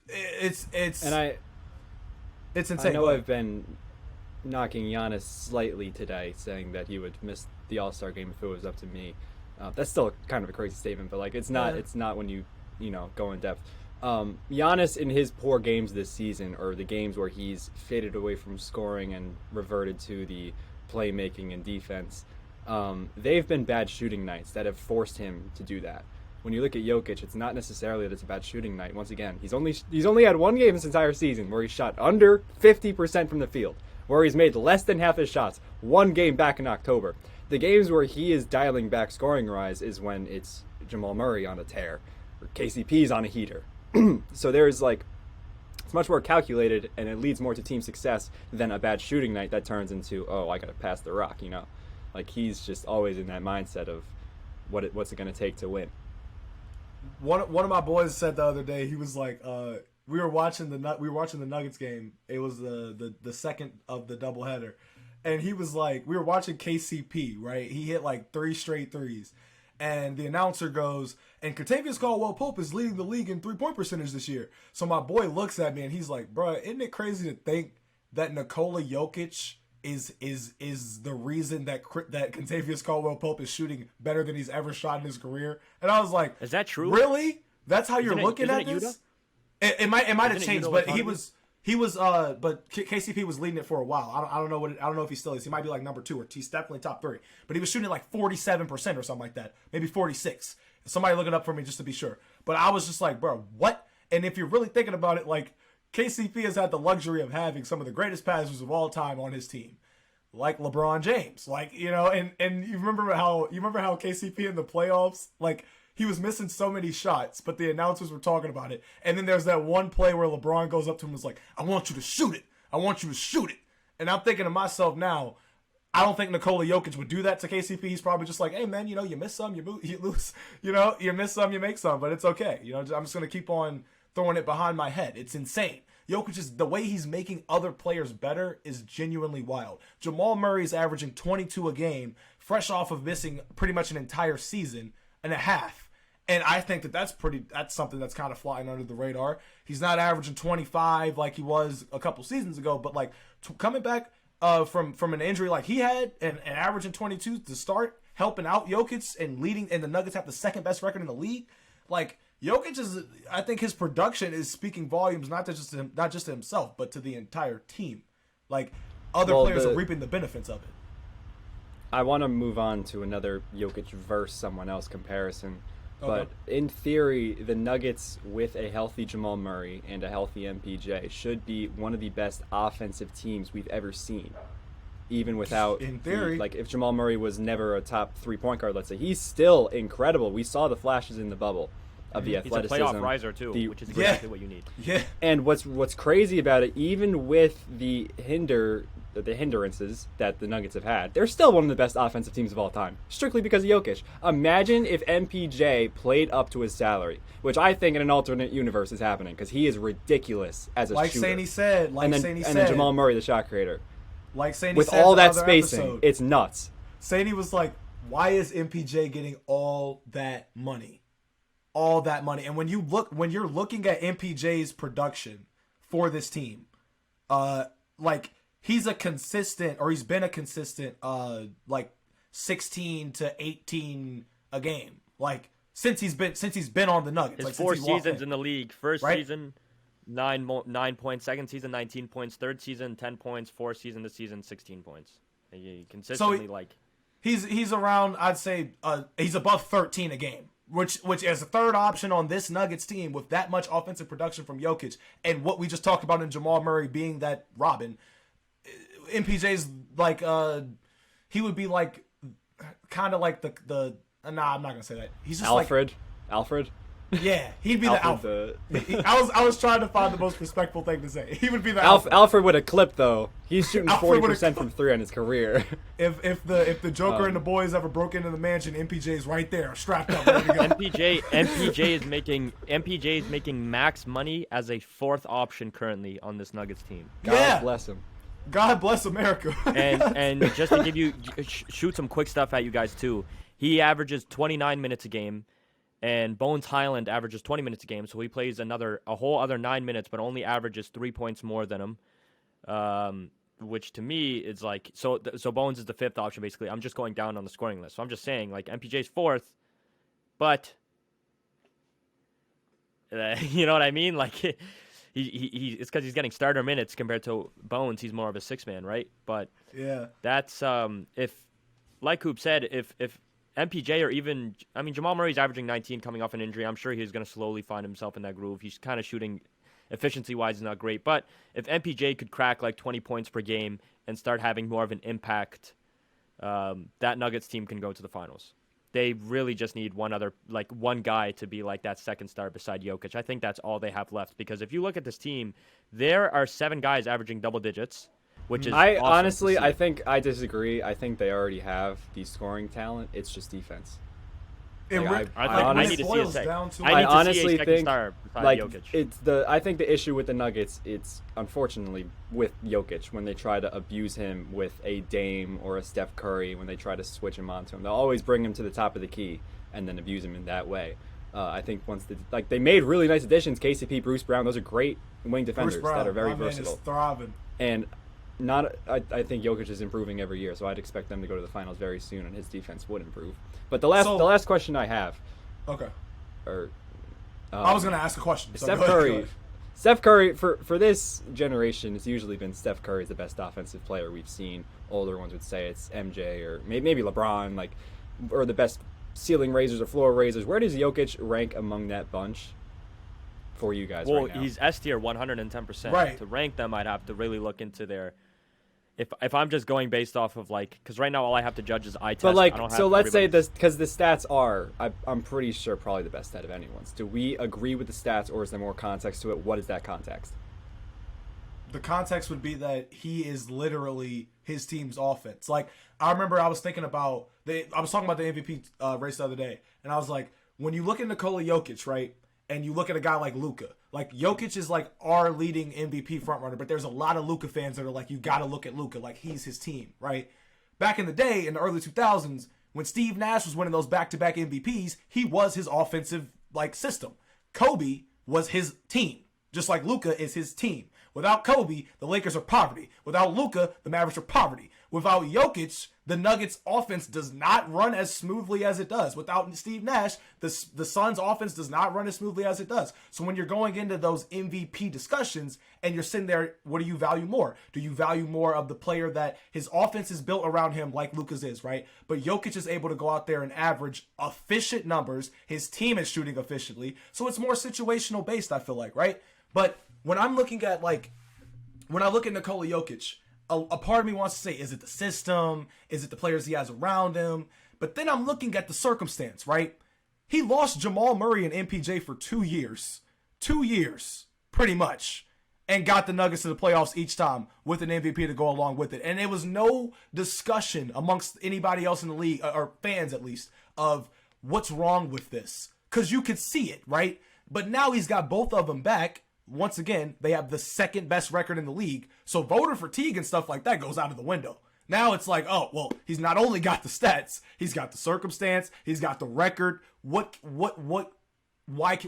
S3: It's insane.
S1: I know I've been knocking Giannis slightly today, saying that he would miss the All-Star game if it was up to me. That's still kind of a crazy statement, but like it's not. Yeah. It's not when you go in depth. Giannis in his poor games this season, or the games where he's faded away from scoring and reverted to the playmaking and defense, they've been bad shooting nights that have forced him to do that. When you look at Jokic, it's not necessarily that it's a bad shooting night. Once again, he's only had one game this entire season where he shot under 50% from the field, where he's made less than half his shots. One game back in October. The games where he is dialing back scoring rise is when it's Jamal Murray on a tear, or KCP's on a heater. So there's it's much more calculated, and it leads more to team success than a bad shooting night that turns into, oh, I gotta pass the rock, Like, he's just always in that mindset of what's it gonna take to win.
S3: One of my boys said the other day, he was like, we were watching the Nuggets game. It was the second of the doubleheader, and he was like, we were watching KCP, right? He hit like 3 straight threes, and the announcer goes, and Kentavious Caldwell-Pope is leading the league in 3-point percentage this year. So my boy looks at me and he's like, bro, isn't it crazy to think that Nikola Jokic is the reason that Kentavious Caldwell-Pope is shooting better than he's ever shot in his career? And I was like,
S2: is that true?
S3: Really? That's how you're looking at this? It might have changed, but but KCP was leading it for a while. I don't know if he still is. He might be like number 2, or he's definitely top 3. But he was shooting like 47% or something like that, maybe 46. Somebody look it up for me just to be sure. But I was just like, bro, what? And if you're really thinking about it, like, KCP has had the luxury of having some of the greatest passers of all time on his team, like LeBron James. Like, and you remember how KCP in the playoffs, like, he was missing so many shots, but the announcers were talking about it. And then there's that one play where LeBron goes up to him and is like, I want you to shoot it. I want you to shoot it. And I'm thinking to myself now, I don't think Nikola Jokic would do that to KCP. He's probably just like, hey, man, you miss some, you lose. You miss some, you make some, but it's okay. I'm just going to keep on throwing it behind my head. It's insane. Jokic the way he's making other players better is genuinely wild. Jamal Murray is averaging 22 a game, fresh off of missing pretty much an entire season and a half. And I think that's something that's kind of flying under the radar. He's not averaging 25 like he was a couple seasons ago, but like coming back from an injury like he had and averaging 22 to start, helping out Jokic and leading, and the Nuggets have the second best record in the league. Like, Jokic I think his production is speaking volumes, not just to himself, but to the entire team. Like, other players are reaping the benefits of it.
S1: I want to move on to another Jokic versus someone else comparison. But in theory, the Nuggets with a healthy Jamal Murray and a healthy MPJ should be one of the best offensive teams we've ever seen. Even without,
S3: in theory,
S1: if Jamal Murray was never a top 3-point guard, let's say, he's still incredible. We saw the flashes in the bubble of the athleticism.
S2: He's a playoff riser too, which is exactly what you need.
S3: Yeah.
S1: And what's crazy about it, even with the hindrances that the Nuggets have had, they're still one of the best offensive teams of all time, strictly because of Jokic. Imagine if MPJ played up to his salary, which I think in an alternate universe is happening, because he is ridiculous as a shooter. And then Jamal Murray, the shot creator.
S3: Like Saney
S1: with
S3: said
S1: all
S3: in the
S1: that
S3: other
S1: spacing,
S3: episode,
S1: it's nuts.
S3: Saney was like, why is MPJ getting all that money? All that money. And when you're looking at MPJ's production for this team, he's been a consistent 16 to 18 a game. Like, since he's been on the Nuggets.
S2: His 4 seasons in the league. First season, 9 points. Second season, 19 points. Third season, 10 points. Fourth season this season, 16 points. And he consistently
S3: he's around, I'd say, he's above 13 a game. Which as a third option on this Nuggets team with that much offensive production from Jokic and what we just talked about in Jamal Murray being that Robin, MPJ's like he would be like kind of like the I'm not gonna say that. He's just
S1: Alfred.
S3: Yeah, he'd be the Alfred. I was trying to find the most respectful thing to say. He would be the Alfred.
S1: Alfred with a clip though. He's shooting 40% from 3 on his career.
S3: If the Joker and the boys ever broke into the mansion, MPJ's right there, strapped up, ready to go.
S2: MPJ is making max money as a 4th option currently on this Nuggets team.
S1: God bless him.
S3: God bless America.
S2: and just to give you shoot some quick stuff at you guys too. He averages 29 minutes a game, and Bones Highland averages 20 minutes a game. So he plays a whole other 9 minutes, but only averages 3 points more than him. Which to me is like so Bones is the fifth option basically. I'm just going down on the scoring list. So I'm just saying like MPJ's fourth, but you know what I mean? Like he it's because he's getting starter minutes compared to Bones. He's more of a six man, right? But
S3: yeah,
S2: that's if like Coop said, if MPJ or even Jamal Murray's averaging 19 coming off an injury. I'm sure he's going to slowly find himself in that groove. He's kind of shooting. Efficiency-wise is not great, but if MPJ could crack like 20 points per game and start having more of an impact, that Nuggets team can go to the finals. They really just need one guy to be like that second star beside Jokic. I think that's all they have left because if you look at this team, there are 7 guys averaging double digits, which is awesome
S1: honestly,
S2: to see.
S1: I think I disagree. I think they already have the scoring talent. It's just defense.
S2: I need to see a second.
S1: I honestly think
S2: star
S1: like
S2: Jokic.
S1: I think the issue with the Nuggets, it's unfortunately with Jokic when they try to abuse him with a Dame or a Steph Curry when they try to switch him onto him. They'll always bring him to the top of the key and then abuse him in that way. I think once they made really nice additions, KCP, Bruce Brown, those are great wing defenders that are very versatile.
S3: Man is thriving.
S1: And I think Jokic is improving every year, so I'd expect them to go to the finals very soon, and his defense would improve. But the last question I have,
S3: okay,
S1: I
S3: was gonna ask a question. So
S1: Steph Curry for this generation, it's usually been Steph Curry is the best offensive player we've seen. Older ones would say it's MJ or maybe LeBron, or the best ceiling raisers or floor raisers. Where does Jokic rank among that bunch for you guys right now?
S2: Well, he's S tier 110%.
S3: Right.
S2: To rank them, I'd have to really look into their. If I'm just going based off of because right now all I have to judge is eye test.
S1: But
S2: I don't have
S1: let's say this because the stats are I'm pretty sure probably the best out of anyone's. Do we agree with the stats or is there more context to it? What is that context?
S3: The context would be that he is literally his team's offense. Like I remember I was thinking about I was talking about the MVP race the other day, and I was like, when you look at Nikola Jokic, right? And you look at a guy like Luka. Like, Jokic is, our leading MVP frontrunner, but there's a lot of Luka fans that are like, you got to look at Luka. Like, he's his team, right? Back in the day, in the early 2000s, when Steve Nash was winning those back-to-back MVPs, he was his offensive, system. Kobe was his team, just like Luka is his team. Without Kobe, the Lakers are poverty. Without Luka, the Mavericks are poverty. Without Jokic, the Nuggets offense does not run as smoothly as it does. Without Steve Nash, the Suns offense does not run as smoothly as it does. So when you're going into those MVP discussions and you're sitting there, what do you value more? Do you value more of the player that his offense is built around him like Luka's is, right? But Jokic is able to go out there and average efficient numbers. His team is shooting efficiently. So it's more situational based, I feel like, right? But when I'm looking at, when I look at Nikola Jokic, a part of me wants to say, is it the system? Is it the players he has around him? But then I'm looking at the circumstance, right? He lost Jamal Murray and MPJ for 2 years. 2 years, pretty much. And got the Nuggets to the playoffs each time with an MVP to go along with it. And there was no discussion amongst anybody else in the league, or fans at least, of what's wrong with this. Because you could see it, right? But now he's got both of them back. Once again, they have the second best record in the league. So voter fatigue and stuff like that goes out of the window. Now it's like, oh, well, he's not only got the stats, he's got the circumstance, he's got the record. Why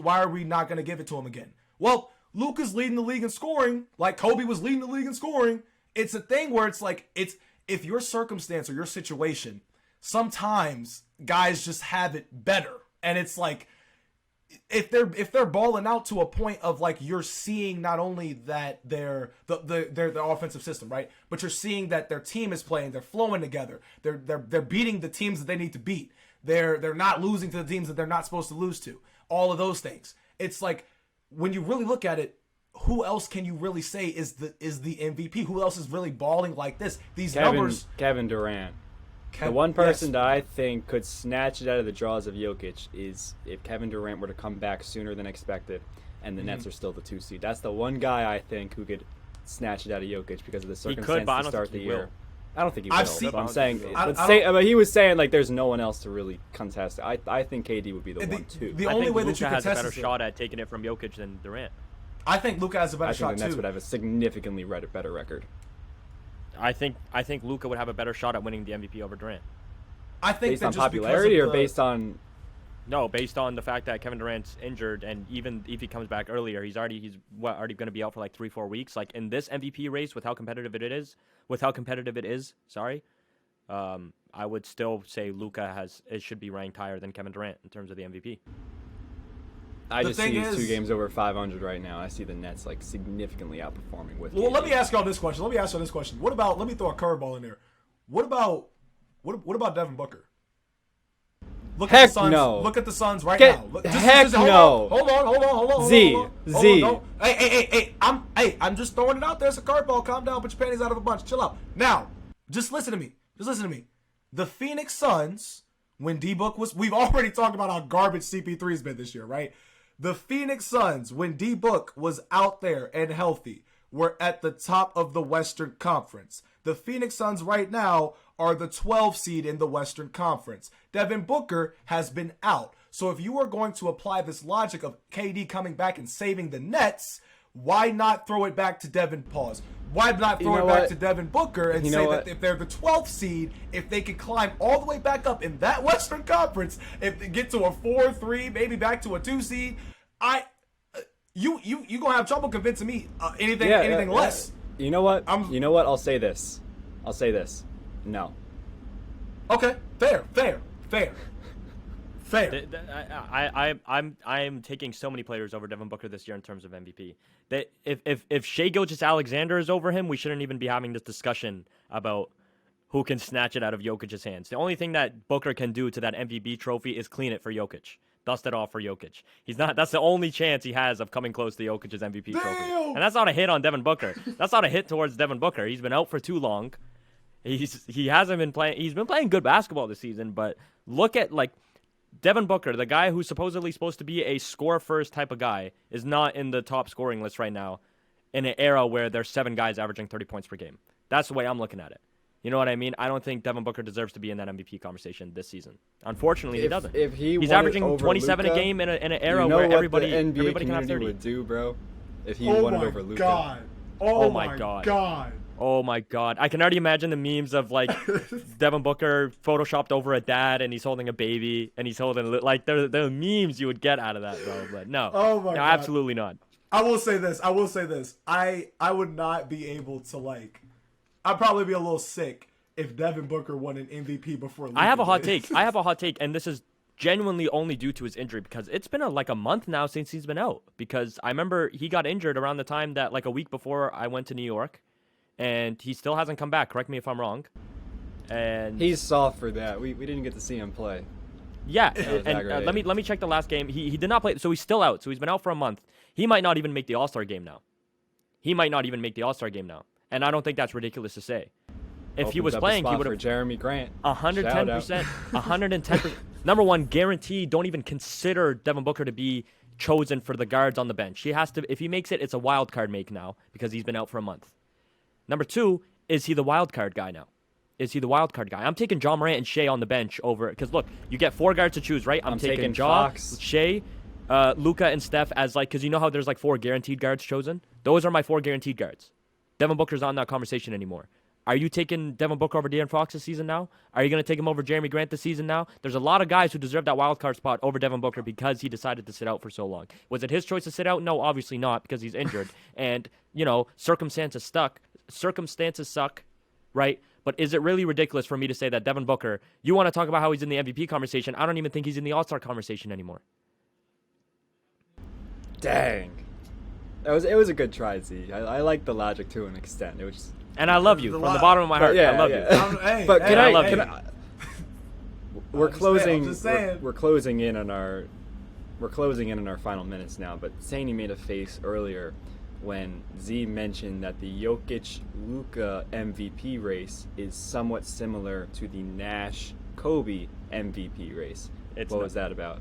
S3: are we not going to give it to him again? Well, Luka's leading the league in scoring, like Kobe was leading the league in scoring. It's a thing where it's like, if your circumstance or your situation, sometimes guys just have it better. And it's like, if they're balling out to a point of you're seeing not only that they're the offensive system, right, but you're seeing that their team is playing, they're flowing together, they're beating the teams that they need to beat, they're not losing to the teams that they're not supposed to lose to, all of those things. It's like when you really look at it, who else can you really say is the MVP? Who else is really balling like this? These numbers.
S1: Kevin Durant. The one person that I think could snatch it out of the jaws of Jokic is if Kevin Durant were to come back sooner than expected and the Nets are still the 2 seed. That's the one guy I think who could snatch it out of Jokic because of the circumstances to start the year. I don't think he will. I'm saying, but he was saying there's no one else to really contest it. I think KD would be the one too.
S3: The only way that you
S2: has
S3: contest
S2: a better shot at taking it from Jokic than Durant.
S3: I think Luka has a better shot too.
S1: I think the Nets would have a significantly better record.
S2: I think Luka would have a better shot at winning the MVP over Durant.
S3: I think
S1: Based
S3: that
S1: on
S3: just
S1: popularity
S3: because
S1: or
S3: of the-
S1: based on
S2: No, based on the fact that Kevin Durant's injured, and even if he comes back earlier, he's already going to be out for like 3-4 weeks. Like in this MVP race, with how competitive it is, sorry, I would still say Luka should be ranked higher than Kevin Durant in terms of the MVP.
S1: I
S3: The
S1: just
S3: thing
S1: see these
S3: is-
S1: 2 games over 500 right now. I see the Nets like significantly outperforming with.
S3: Well, let
S1: KD.
S3: me ask y'all this question. What about? Let me throw a curveball in there. What about Devin Booker? Look
S1: Heck
S3: at the Suns.
S1: no.
S3: Look at the Suns right
S1: Get-
S3: now.
S1: heck no.
S3: Hold on.
S1: Z.
S3: Hold on. Hey, I'm just throwing it out there. It's a curveball. Calm down. Put your panties out of a bunch. Chill out. Now, just listen to me. The Phoenix Suns, when D-Book was, we've already talked about how garbage CP3's been this year, right? The Phoenix Suns, when D-Book was out there and healthy, were at the top of the Western Conference. The Phoenix Suns right now are the 12 seed in the Western Conference. Devin Booker has been out. So if you are going to apply this logic of KD coming back and saving the Nets, why not throw it back to Devin Pause? Why not throw
S1: You know
S3: it back
S1: what?
S3: to Devin Booker and
S1: You
S3: say
S1: know
S3: that
S1: what?
S3: if they're the 12th seed, if they could climb all the way back up in that Western Conference, if they get to a 4-3, maybe back to a 2 seed, you gonna have trouble convincing me anything less.
S1: You know what?
S3: I'm-
S1: You know what? I'll say this. No.
S3: Okay, fair.
S2: I'm taking so many players over Devin Booker this year in terms of MVP. That if Shai Gilgeous-Alexander is over him, we shouldn't even be having this discussion about who can snatch it out of Jokic's hands. The only thing that Booker can do to that MVP trophy is clean it for Jokic. Dust it off for Jokic. That's the only chance he has of coming close to Jokic's MVP trophy. And that's not a hit on Devin Booker. That's not a hit towards Devin Booker. He's been out for too long. He hasn't been playing. He's been playing good basketball this season, but look at like Devin Booker, the guy who's supposedly supposed to be a score-first type of guy, is not in the top scoring list right now in an era where there's 7 guys averaging 30 points per game. That's the way I'm looking at it. You know what I mean? I don't think Devin Booker deserves to be in that MVP conversation this season. Unfortunately, he doesn't.
S1: If
S2: He's
S1: won it
S2: averaging
S1: over
S2: 27
S1: Luka,
S2: a game in an era
S1: you know
S2: where
S1: what
S2: everybody
S1: the NBA
S2: can have
S1: community
S2: 30.
S1: would do, bro? If he
S3: Oh
S1: won it
S3: my
S1: over Luka.
S3: god.
S2: Oh my God. Oh my God. I can already imagine the memes of like Devin Booker photoshopped over a dad and he's holding a baby and he's holding like the memes you would get out of that, bro. But no.
S3: Oh my
S2: no,
S3: God.
S2: absolutely not.
S3: I will say this. I would not be able to like. I'd probably be a little sick if Devin Booker won an MVP before Luka
S2: I have a hot
S3: did.
S2: take, and this is genuinely only due to his injury because it's been like a month now since he's been out. Because I remember he got injured around the time that like a week before I went to New York, and he still hasn't come back. Correct me if I'm wrong. And
S1: He's soft for that. We didn't get to see him play.
S2: yeah,
S1: was
S2: and
S1: aggravating.
S2: let me check the last game. He did not play, so he's still out. So he's been out for a month. He might not even make the All-Star game now. And I don't think that's ridiculous to say. If he
S1: Opens
S2: was
S1: up a
S2: playing, he
S1: spot
S2: would
S1: for
S2: have
S1: Jeremy Grant.
S2: 110%. 110%. Number one, guarantee. Don't even consider Devin Booker to be chosen for the guards on the bench. He has to. If he makes it, it's a wild card make now because he's been out for a month. Number two, is he the wild card guy now? I'm taking John Morant and Shea on the bench over because look, you get 4 guards to choose, right? I'm taking Ja,
S1: Fox.
S2: Shea, Luka, and Steph as like because you know how there's like 4 guaranteed guards chosen. Those are my 4 guaranteed guards. Devin Booker's not in that conversation anymore. Are you taking Devin Booker over De'Aaron Fox this season now? Are you going to take him over Jeremy Grant this season now? There's a lot of guys who deserve that wild card spot over Devin Booker because he decided to sit out for so long. Was it his choice to sit out? No, obviously not because he's injured. And, you know, circumstances suck, right? But is it really ridiculous for me to say that Devin Booker, you want to talk about how he's in the MVP conversation? I don't even think he's in the All-Star conversation anymore.
S1: Dang. It was a good try, Z. I like the logic to an extent. It was just,
S2: And I love you. From the bottom of my heart,
S1: yeah,
S2: I love
S1: yeah.
S2: you.
S3: Hey,
S1: but can
S3: hey,
S1: I?
S3: hey.
S1: Can I? We're
S3: I'm
S1: closing.
S3: just saying.
S1: We're closing in on our. We're closing in on our final minutes now. But Saney made a face earlier when Z mentioned that the Jokic-Luka MVP race is somewhat similar to the Nash-Kobe MVP race.
S2: It's
S1: What
S2: not.
S1: was that about?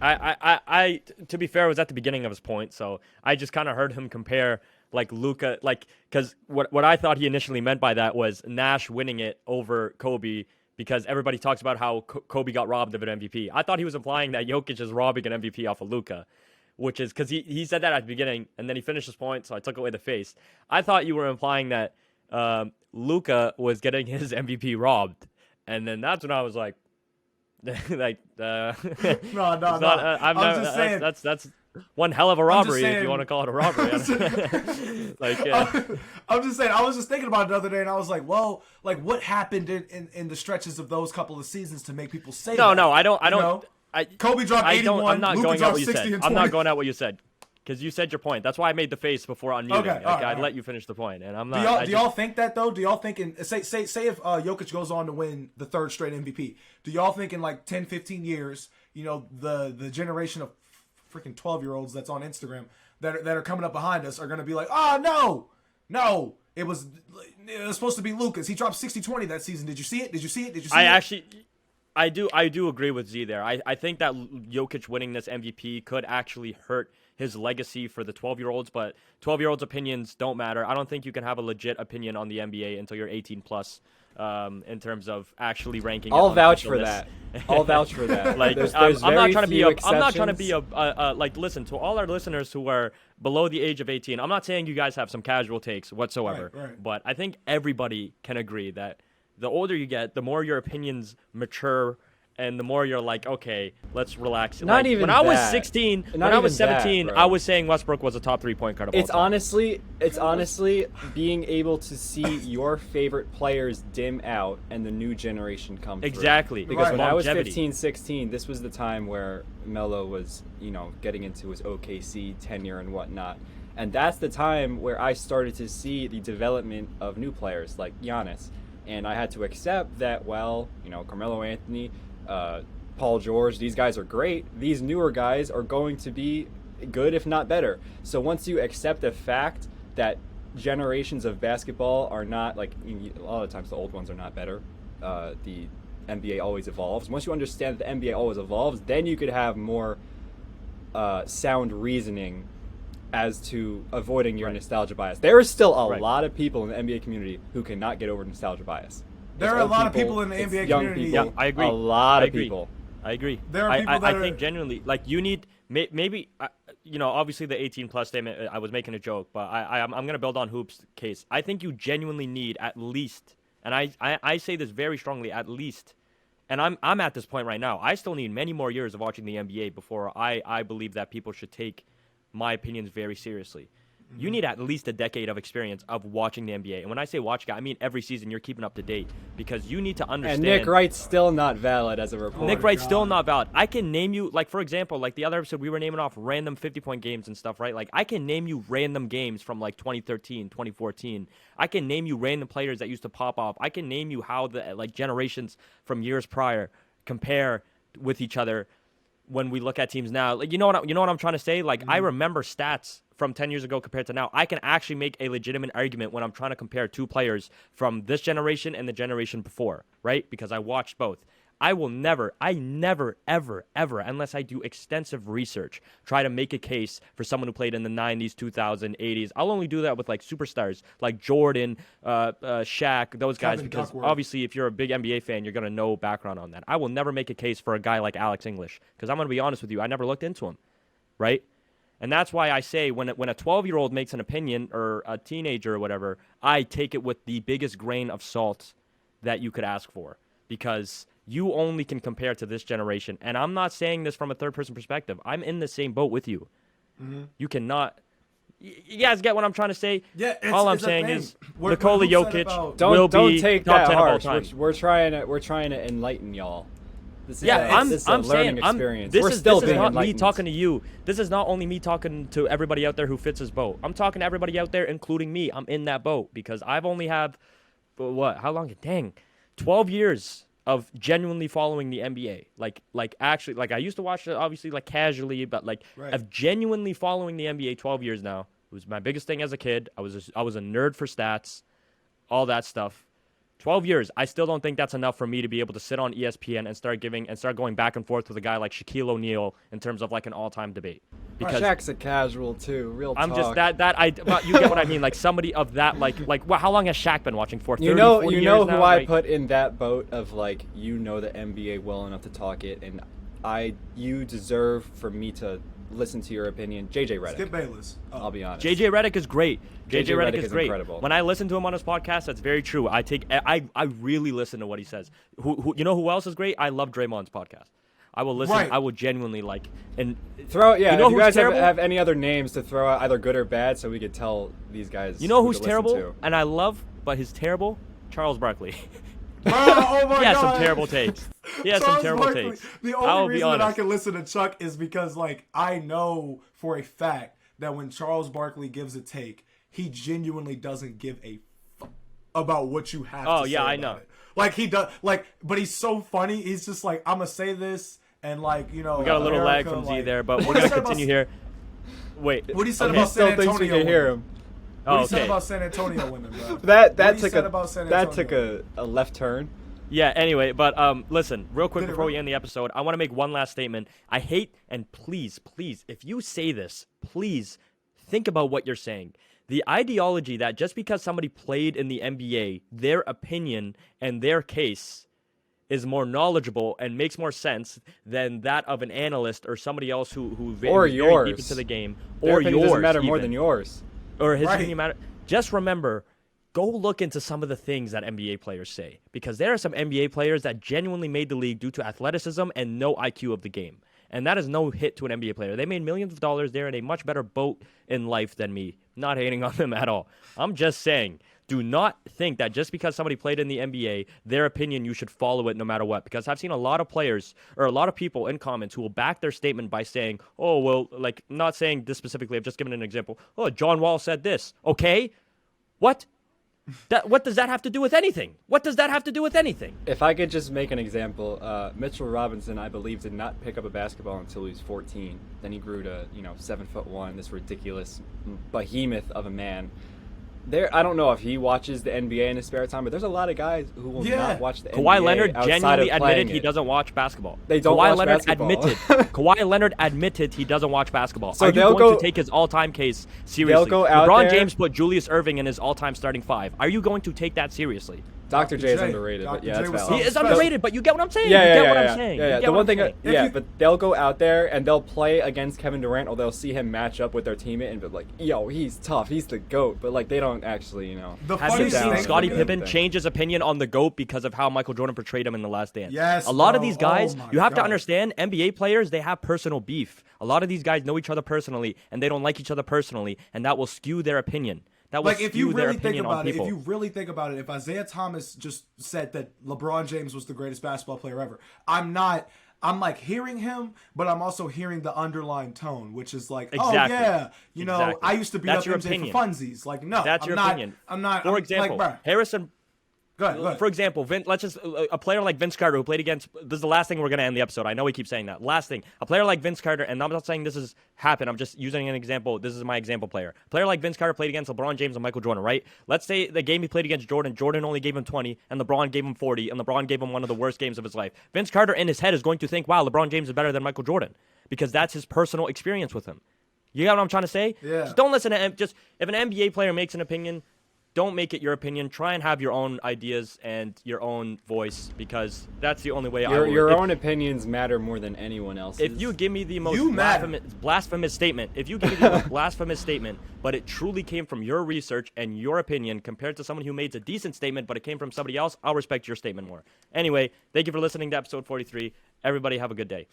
S2: I to be fair, was at the beginning of his point, so I just kind of heard him compare like Luka, like because what I thought he initially meant by that was Nash winning it over Kobe because everybody talks about how Kobe got robbed of an MVP. I thought he was implying that Jokic is robbing an MVP off of Luka, which is because he said that at the beginning, and then he finished his point, so I took away the face. I thought you were implying that Luka was getting his MVP robbed, and then that's when I was like,
S3: No.
S2: I'm
S3: just saying.
S2: That's one hell of a robbery
S3: saying.
S2: if you want to call it a robbery. Like,
S3: I'm just saying. I was just thinking about it the other day, and I was like, well, like what happened in the stretches of those couple of seasons to make people say that?
S2: No, I don't.
S3: Kobe dropped 81.
S2: I'm not
S3: Luka
S2: going out
S3: dropped
S2: what you
S3: 60
S2: said.
S3: and 20.
S2: I'm not going out what you said because you said your point. That's why I made the face before unmuting.
S3: Okay,
S2: I'd let you finish the point, and I'm not.
S3: Do y'all think that though? Do y'all think say if Jokic goes on to win the third straight MVP, do y'all think in like 10, 15 years, the generation of freaking 12-year-olds that's on Instagram that are coming up behind us are going to be like, oh no, it was supposed to be Lucas. He dropped 60-20 that season. Did you see it?
S2: I do agree with Z there. I think that Jokic winning this MVP could actually hurt his legacy for the 12-year-olds, but 12-year-olds' opinions don't matter. I don't think you can have a legit opinion on the NBA until you're 18 plus. In terms of actually ranking,
S1: I'll vouch for that. I'll vouch for that.
S2: Like,
S1: there's
S2: I'm not trying to be
S1: exceptions.
S2: like. Listen to all our listeners who are below the age of 18. I'm not saying you guys have some casual takes whatsoever,
S3: right.
S2: but I think everybody can agree that the older you get, the more your opinions mature. And the more you're like, okay, let's relax.
S1: Not
S2: like,
S1: even
S2: when I was
S1: that.
S2: 16,
S1: Not
S2: when I was
S1: even that,
S2: 17,
S1: bro.
S2: I was saying Westbrook was a top 3-point guard of all time.
S1: It's honestly being able to see your favorite players dim out and the new generation come through.
S2: Exactly.
S1: Because when I was
S2: Longevity.
S1: 15, 16, this was the time where Melo was, getting into his OKC tenure and whatnot. And that's the time where I started to see the development of new players like Giannis. And I had to accept that, Carmelo Anthony, Paul George, these guys are great. These newer guys are going to be good, if not better. So once you accept the fact that generations of basketball are not, like, a lot of times the old ones are not better, the NBA always evolves. Once you understand that the NBA always evolves, then you could have more sound reasoning as to avoiding your nostalgia bias. There are still a lot of people in the NBA community who cannot get over nostalgia bias.
S3: There are a lot of people in the NBA community.
S2: Yeah, I agree.
S1: A lot of people.
S2: I agree.
S3: There are people that
S2: I think genuinely, like, you need maybe, obviously the 18 plus statement. I was making a joke, but I'm gonna build on Hoop's case. I think you genuinely need at least, and I say this very strongly, at least, and I'm at this point right now. I still need many more years of watching the NBA before I believe that people should take my opinions very seriously. You need at least a decade of experience of watching the NBA. And when I say watch, I mean every season you're keeping up to date because you need to understand.
S1: And Nick Wright's still not valid as a reporter.
S2: Nick Wright's still not valid. I can name you, like, for example, like the other episode, we were naming off random 50-point games and stuff, right? Like, I can name you random games from, like, 2013, 2014. I can name you random players that used to pop off. I can name you how the, like, generations from years prior compare with each other when we look at teams now. Like, you know what I'm trying to say? Like, I remember stats from 10 years ago compared to now. I can actually make a legitimate argument when I'm trying to compare two players from this generation and the generation before, right? Because I watched both. I never, ever, unless I do extensive research, try to make a case for someone who played in the 90s, 2000s, 80s. I'll only do that with, like, superstars like Jordan, Shaq, those guys,
S3: Kevin
S2: because
S3: Duckworth.
S2: obviously if you're a big NBA fan, you're going to know background on that. I will never make a case for a guy like Alex English because I'm going to be honest with you. I never looked into him, right? And that's why I say when a 12-year-old makes an opinion or a teenager or whatever, I take it with the biggest grain of salt that you could ask for because you only can compare to this generation. And I'm not saying this from a third-person perspective. I'm in the same boat with you. You cannot. You guys get what I'm trying to say?
S3: Yeah,
S2: all I'm saying is Nikola Jokic will
S1: Don't
S2: be
S1: take
S2: top
S1: that
S2: 10 of all
S1: harsh.
S2: time.
S1: We're trying to enlighten y'all. This is
S2: Yeah,
S1: this is
S2: I'm
S1: a learning
S2: saying
S1: experience.
S2: this
S1: We're
S2: is
S1: still
S2: this is
S1: being
S2: not me
S1: enlightened.
S2: talking to you. This is not only me talking to everybody out there who fits his boat. I'm talking to everybody out there, including me. I'm in that boat because I've only have how long? Dang, 12 years of genuinely following the NBA. Like actually, like I used to watch it obviously like casually, but like of genuinely following the NBA 12 years now. It was my biggest thing as a kid. I was a nerd for stats, all that stuff. 12 years, I still don't think that's enough for me to be able to sit on ESPN and start going back and forth with a guy like Shaquille O'Neal in terms of like an all-time debate. Because
S1: Shaq's a casual too. Real
S2: I'm
S1: talk.
S2: just but you get what I mean. Like somebody of that, like well, how long has Shaq been watching for? 30,
S1: You know
S2: 40
S1: who
S2: years now,
S1: I
S2: right?
S1: put in that boat of like the NBA well enough to talk it, and you deserve for me to listen to your opinion. JJ Redick.
S3: Skip Bayless.
S1: I'll be honest.
S2: JJ Redick is great. JJ
S1: JJ
S2: Redick
S1: Redick
S2: is great.
S1: incredible.
S2: When I listen to him on his podcast, that's very true. I really listen to what he says. You know who else is great? I love Draymond's podcast. I will listen.
S3: Right.
S2: I will genuinely like and
S1: Throw yeah.
S2: You know
S1: if you
S2: who's
S1: guys
S2: terrible?
S1: have any other names to throw out, either good or bad, so we could tell these guys.
S2: You know
S1: who
S2: who's
S1: to listen
S2: terrible?
S1: to.
S2: And I love, but he's terrible. Charles Barkley.
S3: Oh my
S2: He has
S3: God.
S2: some terrible takes. He has some
S3: Charles
S2: terrible
S3: Barkley.
S2: takes.
S3: The
S2: I'll
S3: only
S2: be
S3: reason that I
S2: honest.
S3: can listen to Chuck is because, like, I know for a fact that when Charles Barkley gives a take, he genuinely doesn't give a fuck about what you have to say.
S2: I
S3: about
S2: know.
S3: it. Like, he does, like, but he's so funny. He's just like, I'm gonna say this, and like, you know,
S2: We got a little lag
S3: America,
S2: from Z
S3: like,
S2: there, but we're
S3: what he
S2: gonna
S3: said about-
S2: continue here. Wait.
S3: What he said
S2: okay.
S3: about
S1: Still
S3: San
S1: thinks we
S3: Antonio
S1: can hear
S3: women.
S1: him.
S3: What
S2: Oh,
S3: he said
S2: okay.
S3: about San Antonio women, bro.
S1: That
S3: What he
S1: took
S3: said about San
S1: that took
S3: Antonio.
S1: a left turn.
S2: Yeah, anyway, but listen, real quick
S3: Did it
S2: before we
S3: right.
S2: end the episode, I want to make one last statement. I hate, and please, if you say this, please think about what you're saying. The ideology that just because somebody played in the NBA, their opinion and their case is more knowledgeable and makes more sense than that of an analyst or somebody else who's
S1: Or
S2: very deep
S1: yours.
S2: into the game,
S1: Their
S2: or
S1: opinion
S2: yours
S1: doesn't matter more
S2: even.
S1: than yours.
S2: Or his
S3: Right.
S2: opinion matter. Just remember, go look into some of the things that NBA players say, because there are some NBA players that genuinely made the league due to athleticism and no IQ of the game. And that is no hit to an NBA player. They made millions of dollars. They're in a much better boat in life than me. Not hating on them at all. I'm just saying, do not think that just because somebody played in the NBA, their opinion, you should follow it no matter what. Because I've seen a lot of players or a lot of people in comments who will back their statement by saying, oh, well, like, not saying this specifically. I've just given an example. Oh, John Wall said this. Okay. What? What does that have to do with anything? What does that have to do with anything?
S1: If I could just make an example, Mitchell Robinson, I believe, did not pick up a basketball until he was 14. Then he grew to, 7'1", this ridiculous behemoth of a man. I don't know if he watches the NBA in his spare time, but there's a lot of guys who will
S3: Yeah.
S1: not watch the NBA
S2: Kawhi Leonard
S1: outside
S2: genuinely
S1: of playing
S2: admitted he
S1: it.
S2: doesn't watch basketball.
S1: They don't
S2: Kawhi
S1: watch
S2: Leonard
S1: basketball.
S2: admitted. Kawhi Leonard admitted he doesn't watch basketball.
S1: So
S2: Are you
S1: they'll
S2: going
S1: go-
S2: to take his all-time case seriously?
S1: go out
S2: LeBron
S1: there-
S2: James put Julius Irving in his all-time starting five. Are you going to take that seriously?
S1: Dr. J is
S3: J.
S1: underrated, but
S3: Dr.
S1: yeah,
S3: J
S1: that's
S3: was
S1: valid.
S2: He is
S3: special.
S2: underrated, but you get what I'm saying.
S1: Yeah,
S2: you
S1: yeah,
S2: get
S1: yeah,
S2: what
S1: yeah.
S2: I'm saying.
S1: Yeah,
S2: You
S1: yeah.
S2: get
S1: The
S2: what
S1: one
S2: I'm
S1: thing,
S2: saying.
S1: yeah,
S3: you-
S1: but they'll go out there and they'll play against Kevin Durant, or they'll see him match up with their teammate and be like, "Yo, he's tough, he's the GOAT." But like, they don't actually,
S3: The
S2: Have
S3: funny
S2: you
S1: sit
S2: seen
S1: down
S3: thing-
S2: Scottie
S1: and
S2: Pippen
S1: everything.
S2: change his opinion on the GOAT because of how Michael Jordan portrayed him in The Last Dance?
S3: Yes,
S2: A lot of
S3: bro.
S2: these guys,
S3: Oh my
S2: you have to
S3: God.
S2: understand, NBA players, they have personal beef. A lot of these guys know each other personally, and they don't like each other personally, and that will skew their opinion. That will
S3: Like, if you
S2: skew their
S3: really think
S2: opinion on
S3: about it,
S2: people.
S3: if you really think about it, if Isaiah Thomas just said that LeBron James was the greatest basketball player ever, I'm like hearing him, but I'm also hearing the underlying tone, which is like,
S2: Exactly.
S3: oh yeah,
S2: Exactly.
S3: I used to beat
S2: That's
S3: up
S2: your
S3: MJ
S2: opinion.
S3: for funsies. Like, no,
S2: That's
S3: I'm
S2: your
S3: not,
S2: opinion.
S3: I'm not.
S2: For
S3: I'm,
S2: example,
S3: like, bruh,
S2: Harrison.
S3: go ahead.
S2: For example, let's just a player like Vince Carter who played against. This is the last thing we're gonna end the episode. I know we keep saying that. Last thing, a player like Vince Carter, and I'm not saying this has happened. I'm just using an example. This is my example player. A player like Vince Carter played against LeBron James and Michael Jordan, right? Let's say the game he played against Jordan, Jordan only gave him 20, and LeBron gave him 40, and LeBron gave him one of the worst games of his life. Vince Carter in his head is going to think, "Wow, LeBron James is better than Michael Jordan," because that's his personal experience with him. You got what I'm trying to say?
S3: Yeah.
S2: Just don't listen to just if an NBA player makes an opinion. Don't make it your opinion. Try and have your own ideas and your own voice, because that's the only way
S1: your own opinions matter more than anyone else's.
S2: If you give me the most
S3: You matter.
S2: blasphemous statement, if you give me the most blasphemous statement, but it truly came from your research and your opinion compared to someone who made a decent statement, but it came from somebody else, I'll respect your statement more. Anyway, thank you for listening to episode 43. Everybody have a good day.